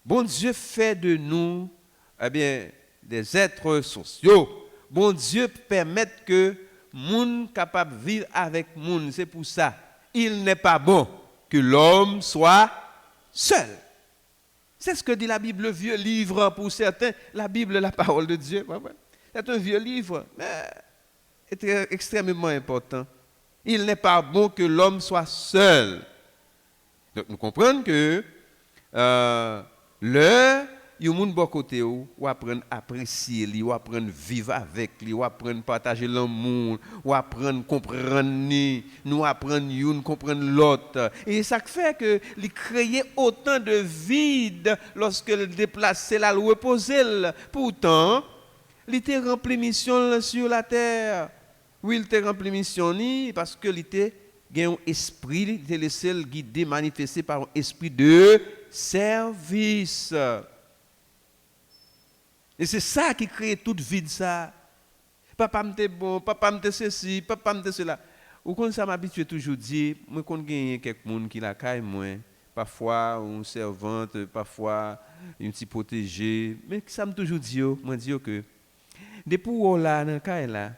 Bon Dieu fait de nous des êtres sociaux. Bon Dieu permet que monde capable de vivre avec monde. C'est pour ça, il n'est pas bon que l'homme soit seul. C'est ce que dit la Bible, le vieux livre pour certains. La Bible, la parole de Dieu. C'est un vieux livre, mais c'est extrêmement important. Il n'est pas bon que l'homme soit seul. Donc nous comprenons que il y a un bon côté où apprendre à apprécier, ou apprendre à vivre avec lui, ou apprendre à partager l'amour, ou apprendre à comprendre, nous apprendre à comprendre l'autre. Et ça fait que il crée autant de vide lorsque le déplacer là, le reposer. Pourtant, il te rempli mission sur la terre. Oui, il te rempli mission parce que il te gagne un esprit, il te laissé le guider, manifesté par un esprit de service. Et c'est ça qui crée toute vie de ça. Papa m'était bon, papa m'était ceci, papa m'était cela. Ou quand ça m'habitue toujours dire, moi quand gagne quelques monde qui la caille moi, parfois une servante, parfois une petite protégée, mais ça me toujours dit moi dire que depuis où là dans caille là,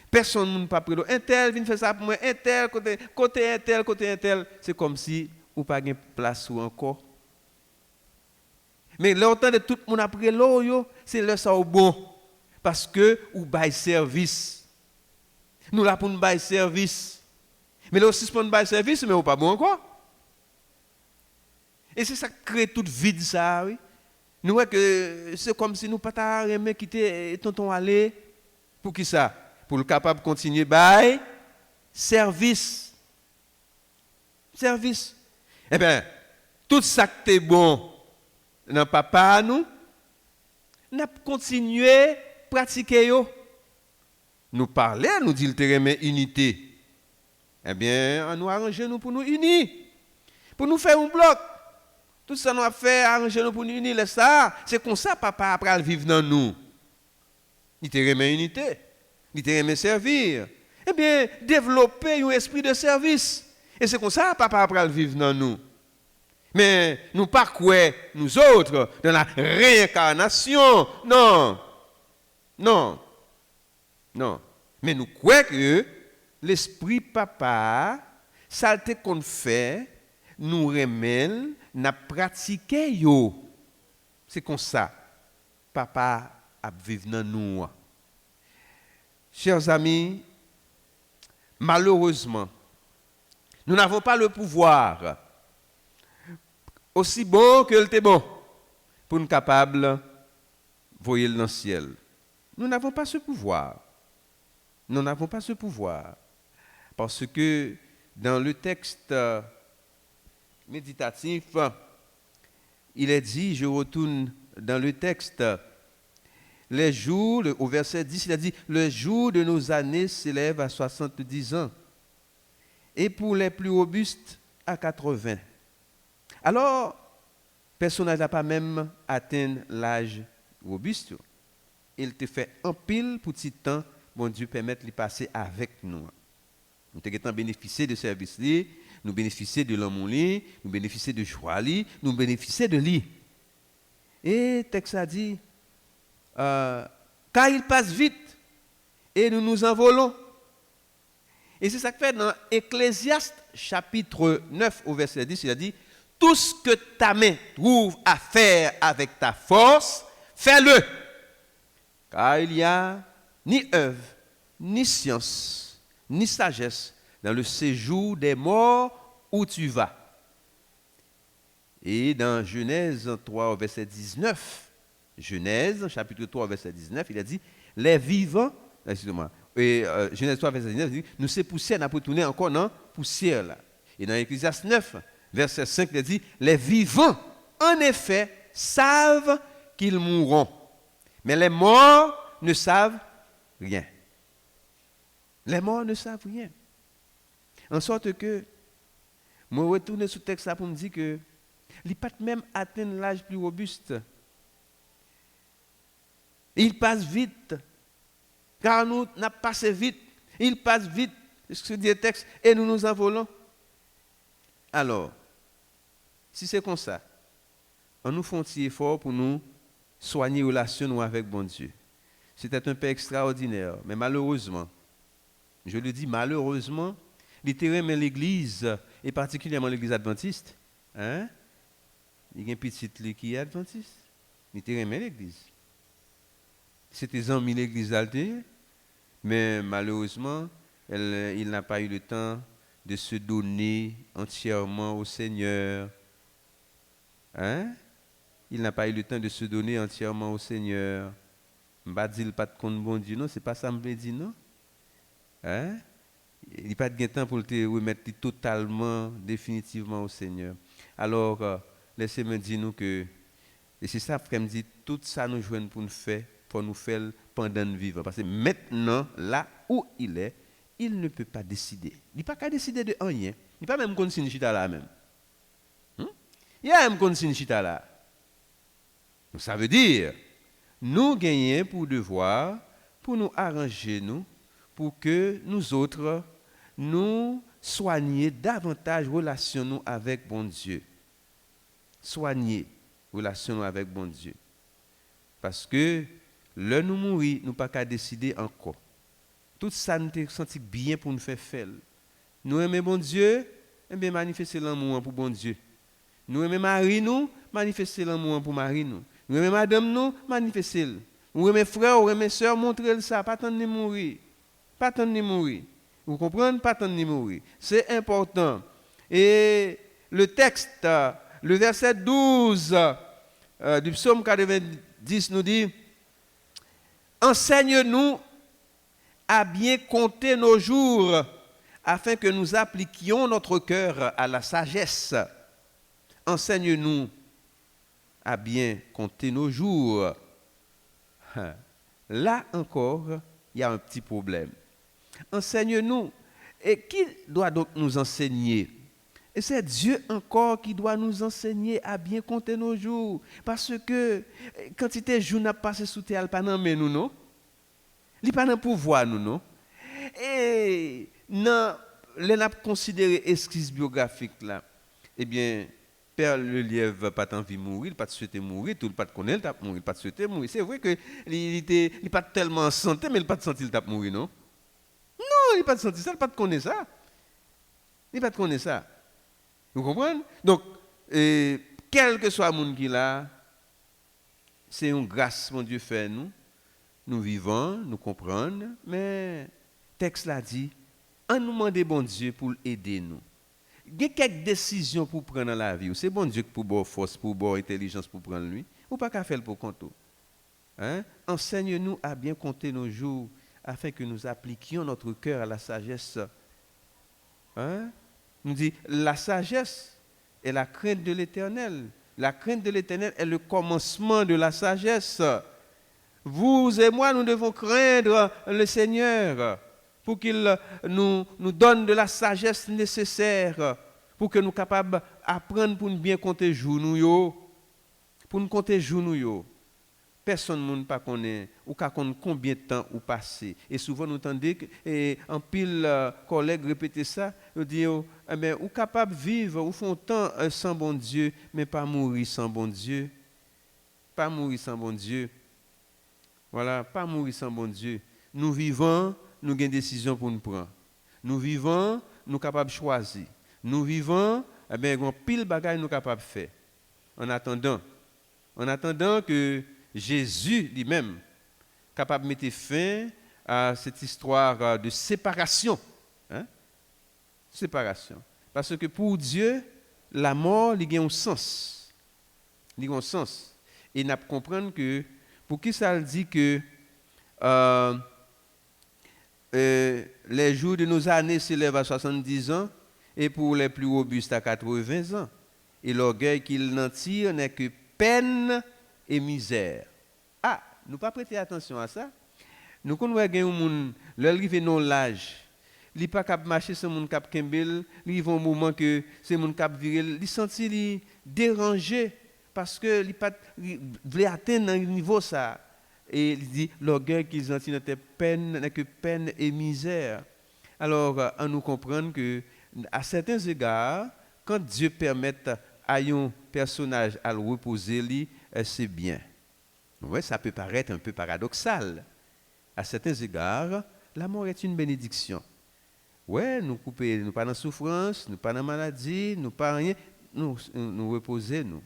personne ne pas pris un tel vient faire ça pour moi, un tel côté un tel, c'est comme si ou pas gain place ou encore. Mais longtemps de tout le monde après l'eau, c'est le ça au bon. Parce que ou bail service. Nous là pour nous bail service. Mais là aussi pour nous bail service, mais ou pas bon encore. Et c'est ça qui crée toute vide ça, oui. Nous voyons que c'est comme si nous pas aimer quitter tonton aller pour qui ça? Pour le capable de continuer bail service. Service. Eh bien, tout ça qui est bon dans papa nous n'a continué à pratiquer yo. Nous parler, nous dit le terrain unité. Eh bien, on nous arranger nous pour nous unir. Pour nous faire un bloc. Tout ça nous a fait arranger nous pour nous unir. Ça, c'est comme ça papa après vivre dans nous. Il te remet unité. Il te remet servir. Eh bien, développer un esprit de service. Et c'est comme ça papa après vivre dans nous. Mais nous pas quoi, nous autres, dans la réincarnation. Non. Non. Non. Mais nous croyons que l'esprit papa, ça qu'on fait, nous remet, n'a pratiqué yo. C'est comme ça. Papa a vécu dans nous. Chers amis, malheureusement, nous n'avons pas le pouvoir, aussi bon que était bon, pour nous capables de voyer dans le ciel. Nous n'avons pas ce pouvoir. Nous n'avons pas ce pouvoir. Parce que dans le texte méditatif, il est dit, je retourne dans le texte, les jours, au verset 10, il a dit, le jour de nos années s'élève à 70 ans, et pour les plus robustes, à 80. Alors, personne n'a pas même atteint l'âge robuste. Il te fait un pile pour petit temps, bon Dieu permettre de passer avec nous. Nous avons bénéficié de service, nous bénéficier de l'amour, nous bénéficier de joie, nous bénéficier de lui. Et le texte a dit, car il passe vite et nous nous envolons. Et c'est ça que fait dans Ecclésiaste chapitre 9 au verset 10, il a dit, tout ce que ta main trouve à faire avec ta force, fais-le. Car il n'y a ni œuvre, ni science, ni sagesse dans le séjour des morts où tu vas. Et dans Genèse 3, verset 19, Genèse, chapitre 3, verset 19, il a dit, les vivants, excusez-moi, et Genèse 3, verset 19, il dit, nous c'est poussière, n'a pas tourné encore dans poussière là. Et dans Ecclésiaste 9, verset 5, il a dit, les vivants, en effet, savent qu'ils mourront, mais les morts ne savent rien. Les morts ne savent rien. En sorte que, je retourne sur le texte là pour me dire que, il n'a pas même atteint l'âge plus robuste. Il passe vite, car nous n'a passé vite. Il passe vite, ce que dit le texte, et nous nous envolons. Alors, si c'est comme ça, on nous fait un petit effort pour nous soigner la relation avec bon Dieu. C'était un peu extraordinaire, mais malheureusement, je le dis malheureusement, littéralement l'Église, et particulièrement l'Église adventiste, hein? Il y a une petite qui est adventiste, littéralement l'Église. C'était amis l'Église d'Alté, mais malheureusement, il n'a pas eu le temps de se donner entièrement au Seigneur. Hein? Il n'a pas eu le temps de se donner entièrement au Seigneur. Je ne dis pas de compte bon Dieu, non, c'est pas ça que je me dis, non? Hein? Il n'y a pas de temps pour te remettre totalement, définitivement au Seigneur. Alors, laissez-moi dire nous que, et c'est ça frère me dit, tout ça nous joignent pour nous faire pendant nous vivre. Parce que maintenant, là où il est, il ne peut pas décider. Il n'a pas qu'à décider de rien. Il n'a pas même continuer là même. Il Il y a un consigne chita là. Donc, ça veut dire, nous gagnons pour devoir, pour nous arranger nous, pour que nous autres, nous soignions davantage relation nous avec bon Dieu. Soigner relation nous avec bon Dieu. Parce que, le nous mourir, nous pas qu'à décider encore. Tout ça nous est senti bien pour nous faire. Nous aimons bon Dieu, et bien manifester l'amour pour bon Dieu. Nous aimons mari nous, manifester l'amour pour mari nous. Nous aimons madame nous, manifester. Nous aimons frère, nous aimons sœur, montrer ça, pas attendre de mourir. Pas attendre de mourir. Vous comprenez? Pas attendre de mourir. C'est important. Et le texte, le verset 12 du psaume 90 nous dit, enseigne-nous à bien compter nos jours, afin que nous appliquions notre cœur à la sagesse. Enseigne-nous à bien compter nos jours. Là encore, il y a un petit problème. Enseigne-nous. Et qui doit donc nous enseigner? Et c'est Dieu encore qui doit nous enseigner à bien compter nos jours. Parce que quantité de jours n'a passé sous terre, pas dans nous, non? Il n'y a pas de pouvoir, nous, non? Et non, les n'a considéré esquisse biographique là. Eh bien, Père le lièvre pas envie de mourir, il pas souhaité mourir, tout le pas connaît, il t'a mourir, il pas souhaité mourir. C'est vrai que il pas tellement en santé, mais il pas senti il t'a mourir, non? Non, il pas senti ça, il pas connaît ça. Il pas connaît ça. Vous comprenez? Donc, quel que soit le monde qui là, c'est une grâce mon Dieu fait nous. Nous vivons, nous comprenons, mais le texte l'a dit, on nous demande bon Dieu pour aider nous. Il y a quelques décisions pour prendre dans la vie. C'est bon Dieu pour avoir force, pour avoir intelligence pour prendre lui. Ou pas qu'à faire pour compter. Hein? Enseigne-nous à bien compter nos jours afin que nous appliquions notre cœur à la sagesse. Hein? Nous dit la sagesse est la crainte de l'Éternel. La crainte de l'Éternel est le commencement de la sagesse. Vous et moi, nous devons craindre le Seigneur pour qu'il nous donne de la sagesse nécessaire pour que nous soyons capables d'apprendre pour nous bien compter jours nous. Pour nous compter jours nous. Personne ne connaît ou connaît combien de temps ou passé. Et souvent nous entendons en pile collègues répéter ça, ils disent ou capable de vivre ou font temps sans bon Dieu, mais pas mourir sans bon Dieu. Pas mourir sans bon Dieu. Voilà, pas mourir sans bon Dieu. Nous vivons, nous avons des décisions pour nous prendre. Nous vivons, nous sommes capables de choisir. Nous vivons, nous avons pile de bagages nous sommes capables de faire. En attendant que Jésus lui-même capable de mettre fin à cette histoire de séparation. Hein? Séparation. Parce que pour Dieu, la mort, il a un sens. Il a un sens. Et nous comprenons que pour qui ça dit que les jours de nos années s'élèvent à 70 ans et pour les plus robustes à 80 ans. Et l'orgueil qu'ils n'en tirent n'est que peine et misère. Ah, nous pas prêter attention à ça. Nous connaissons un monde, l'arrivée non l'âge. Il pas cap marcher sans monde cap kembel, il un moment que c'est monde cap viril, il sentit li dérangé parce que il pas voulait atteindre un niveau ça. Et il dit l'orgueil qu'ils ont n'était peine n'est que peine et misère. Alors on nous comprend que à certains égards, quand Dieu permet à un personnage à le reposer lui, c'est bien. Ouais, ça peut paraître un peu paradoxal. À certains égards, la mort est une bénédiction. Ouais, nous couper, nous pas dans souffrance, nous pas dans maladie, nous pas rien, nous reposer nous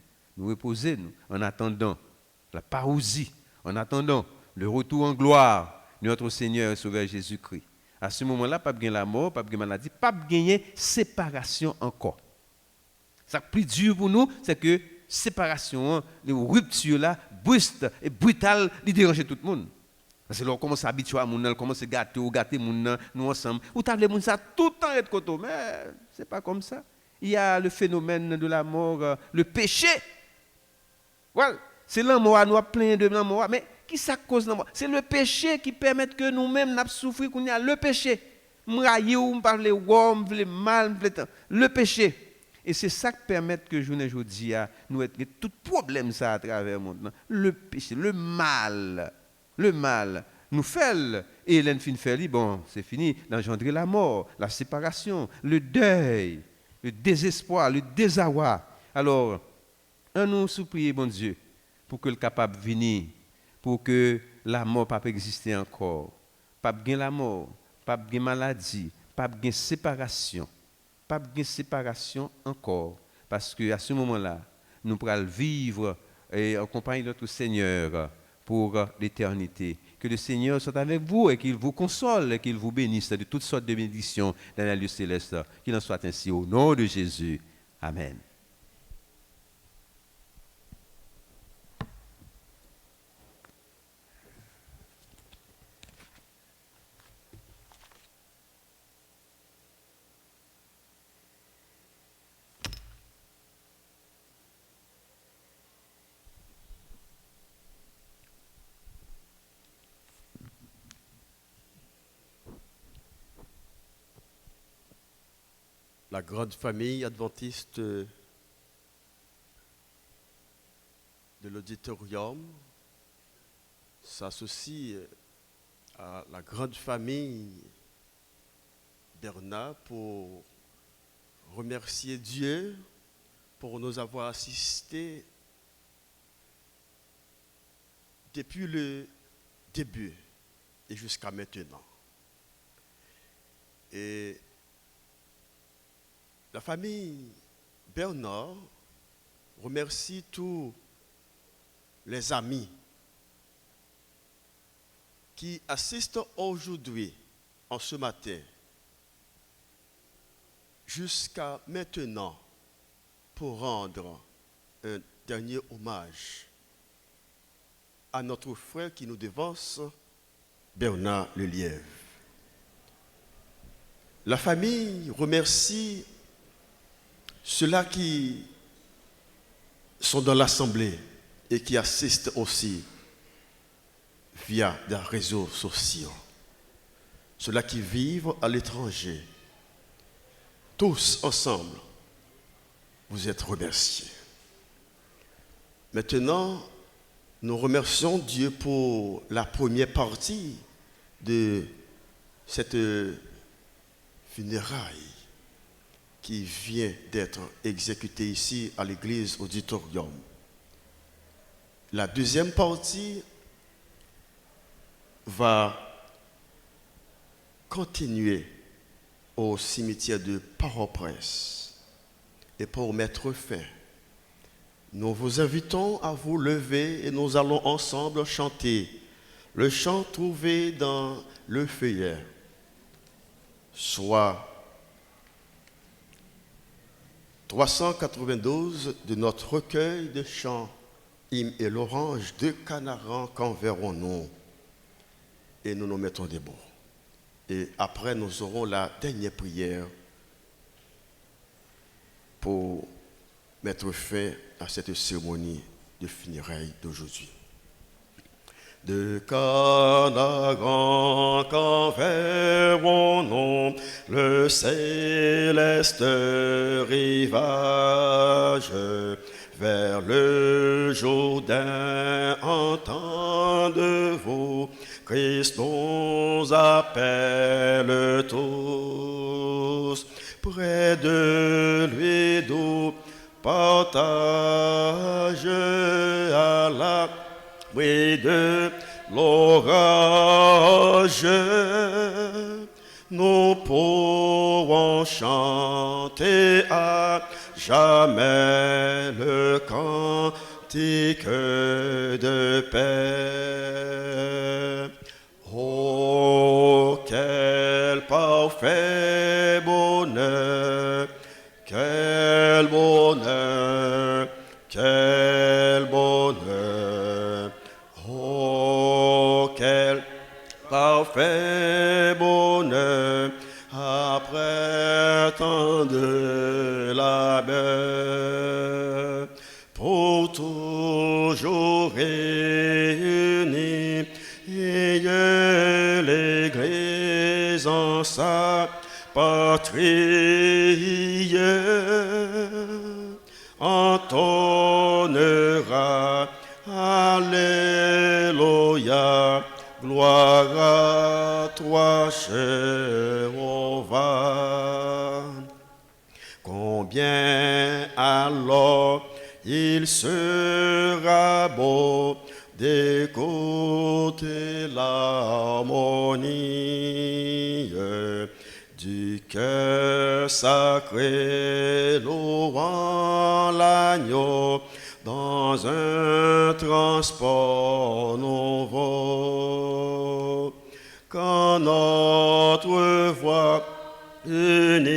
en attendant la parousie, en attendant le retour en gloire de notre Seigneur et Sauveur Jésus-Christ. À ce moment-là, pas de la mort, pas de maladie, pas de séparation encore. Ça plus dur pour nous, c'est que séparation, les ruptures là, brusques et brutales, ils dérangent tout le monde. Parce que là, on commence à habituer à mon on commence à gâter mon nous ensemble. Ou t'as les ça tout le temps être côté, mais c'est pas comme ça. Il y a le phénomène de la mort, le péché. Voilà, c'est l'amour, nous plein de l'amour, mais qui ça cause l'amour? C'est le péché qui permet que nous-mêmes nous souffrir le péché. M'railler ou me parler mal, le péché. Et c'est ça qui permet que journée aujourd'hui nous être tout problème ça à travers le monde. Le péché, le mal nous fait et l'enfin fait bon, c'est fini, d'engendrer la mort, la séparation, le deuil, le désespoir, le désarroi. Alors, on nous supplie bon Dieu pour que le capable venir, pour que la mort pas exister encore, pas gain la mort, pas gain maladie, pas gain séparation. Pas de séparation encore, parce qu'à ce moment-là, nous pourrons vivre en compagnie de notre Seigneur pour l'éternité. Que le Seigneur soit avec vous et qu'il vous console et qu'il vous bénisse de toutes sortes de bénédictions dans la lieu céleste. Qu'il en soit ainsi au nom de Jésus. Amen. La grande famille adventiste de l'auditorium s'associe à la grande famille Bernard pour remercier Dieu pour nous avoir assistés depuis le début et jusqu'à maintenant. Et la famille Bernard remercie tous les amis qui assistent aujourd'hui, en ce matin, jusqu'à maintenant, pour rendre un dernier hommage à notre frère qui nous devance, Bernard Lelièvre. La famille remercie ceux-là qui sont dans l'assemblée et qui assistent aussi via des réseaux sociaux. Ceux-là qui vivent à l'étranger. Tous ensemble, vous êtes remerciés. Maintenant, nous remercions Dieu pour la première partie de cette funéraille qui vient d'être exécutée ici à l'église auditorium. La deuxième partie va continuer au cimetière de Port-au-Prince. Et pour mettre fin, nous vous invitons à vous lever et nous allons ensemble chanter le chant trouvé dans le feuillet, soit 392 de notre recueil de chants Hymne et l'orange de Canaran, quand verrons-nous? Et nous nous mettons debout. Et après, nous aurons la dernière prière pour mettre fin à cette cérémonie de funérailles d'aujourd'hui. De Canaran, quand verrons-nous le céleste rivage? Vers le Jourdain, entendez-vous, Christ nous appelle tous. Près de lui, d'où partage à l'abri de l'orage. Nous pourrons chanter à jamais le cantique de paix. Oh, quel parfait bonheur, quel bonheur, quel bonheur. Oh, quel parfait bonheur, après tant de labeur, pour toujours réunis, et l'Église en sa patrie entonnera, Alléluia, gloire à toi, Jéhovah. Combien alors il sera beau d'écouter l'harmonie du cœur sacré louant l'agneau dans un transport nouveau. Quand notre voix unie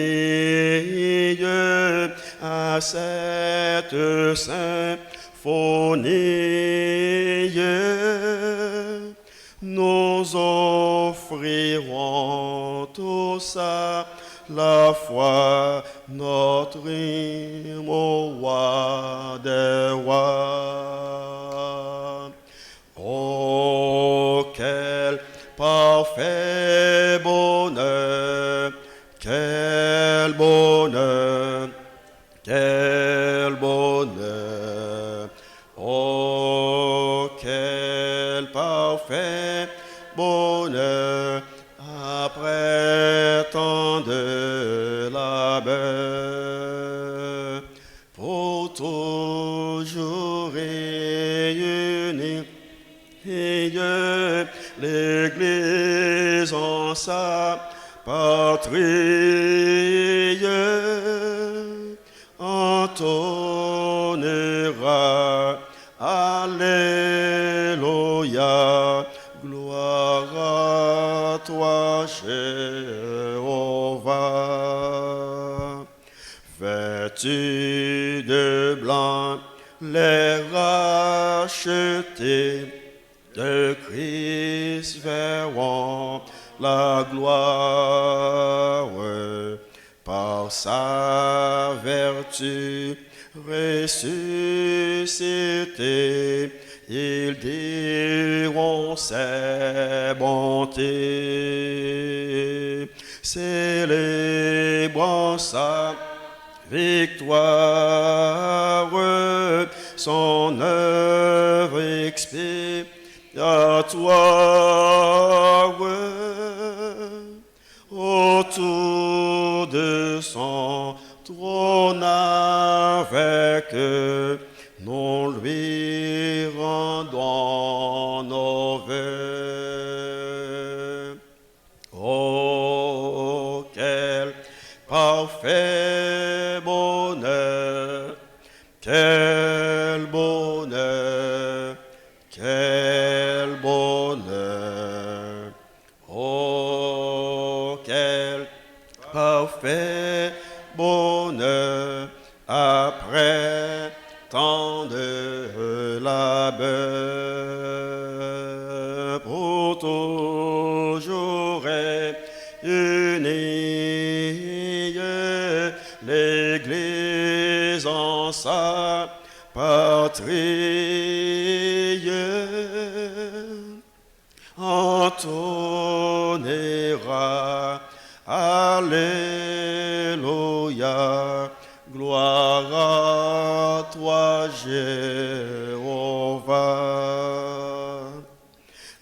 à cette symphonie, nous offrirons tous à la fois notre hymne au roi des rois. Oh, quel parfait bonheur, quel bonheur, quel bonheur. Oh, quel parfait bonheur après tant de labeur, pour toujours réunis l'Église en sa patrie entonnera, Alléluia, gloire à toi, Jéhovah. Vêtus de blanc, les rachetés de Christ verront la gloire par sa vertu ressuscité. Ils diront ses bontés, célébrant sa victoire, son œuvre expiatoire, autour de son trône avec nous lui rendons nos vœux. Oh, quel parfait bonheur, quel bonheur, quel bonheur. Oh, quel parfait bonheur après tant de labeur, pour toujours unie l'Église en sa patrie entonnera, Alléluia, gloire à toi, Jéhovah.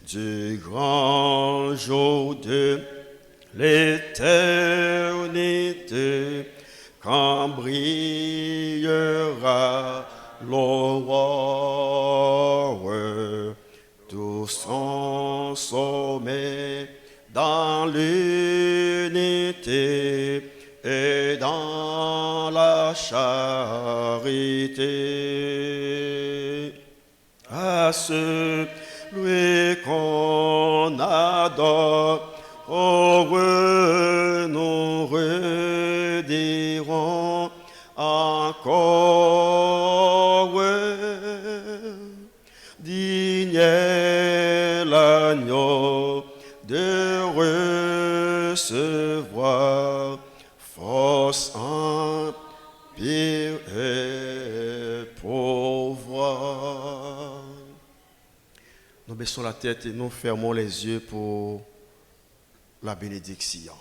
Du grand jour de l'éternité, quand brillera l'aurore, tout son sommet dans l'unité et dans la charité. À celui qu'on adore, heureux nous redirons encore, digne est l'agneau de recevoir force, empire et pouvoir. Nous baissons la tête et nous fermons les yeux pour la bénédiction.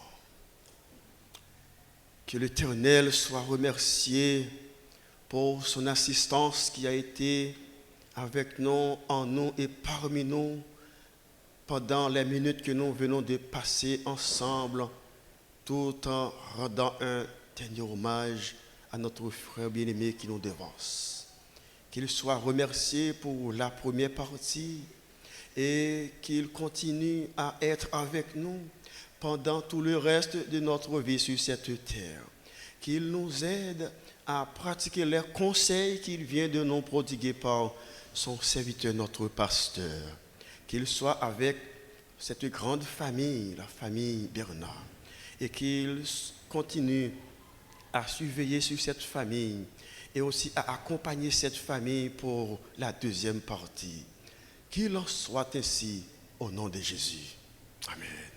Que l'Éternel soit remercié pour son assistance qui a été avec nous, en nous et parmi nous pendant les minutes que nous venons de passer ensemble, tout en rendant un dernier hommage à notre frère bien-aimé qui nous devance. Qu'il soit remercié pour la première partie et qu'il continue à être avec nous pendant tout le reste de notre vie sur cette terre. Qu'il nous aide à pratiquer les conseils qu'il vient de nous prodiguer par son serviteur, notre pasteur. Qu'il soit avec cette grande famille, la famille Bernard, et qu'il continue à surveiller sur cette famille et aussi à accompagner cette famille pour la deuxième partie. Qu'il en soit ainsi au nom de Jésus. Amen.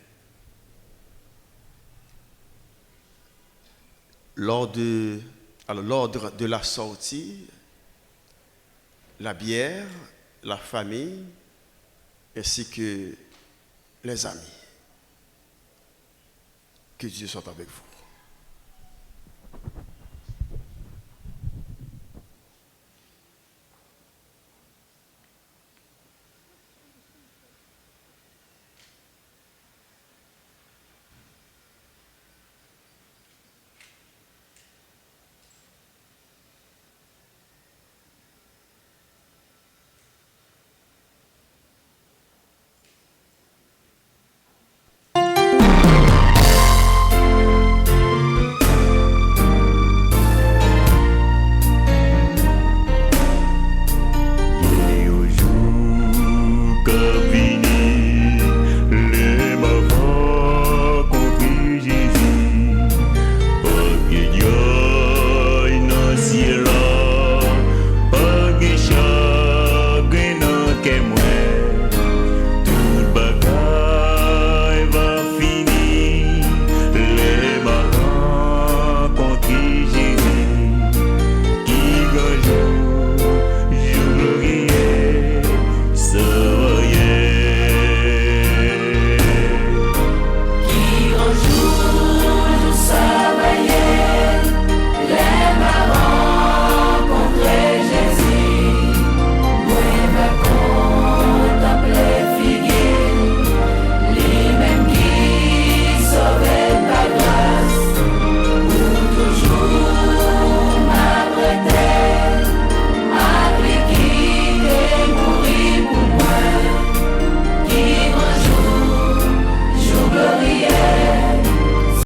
L'ordre de la sortie, la bière, la famille, ainsi que les amis. Que Dieu soit avec vous.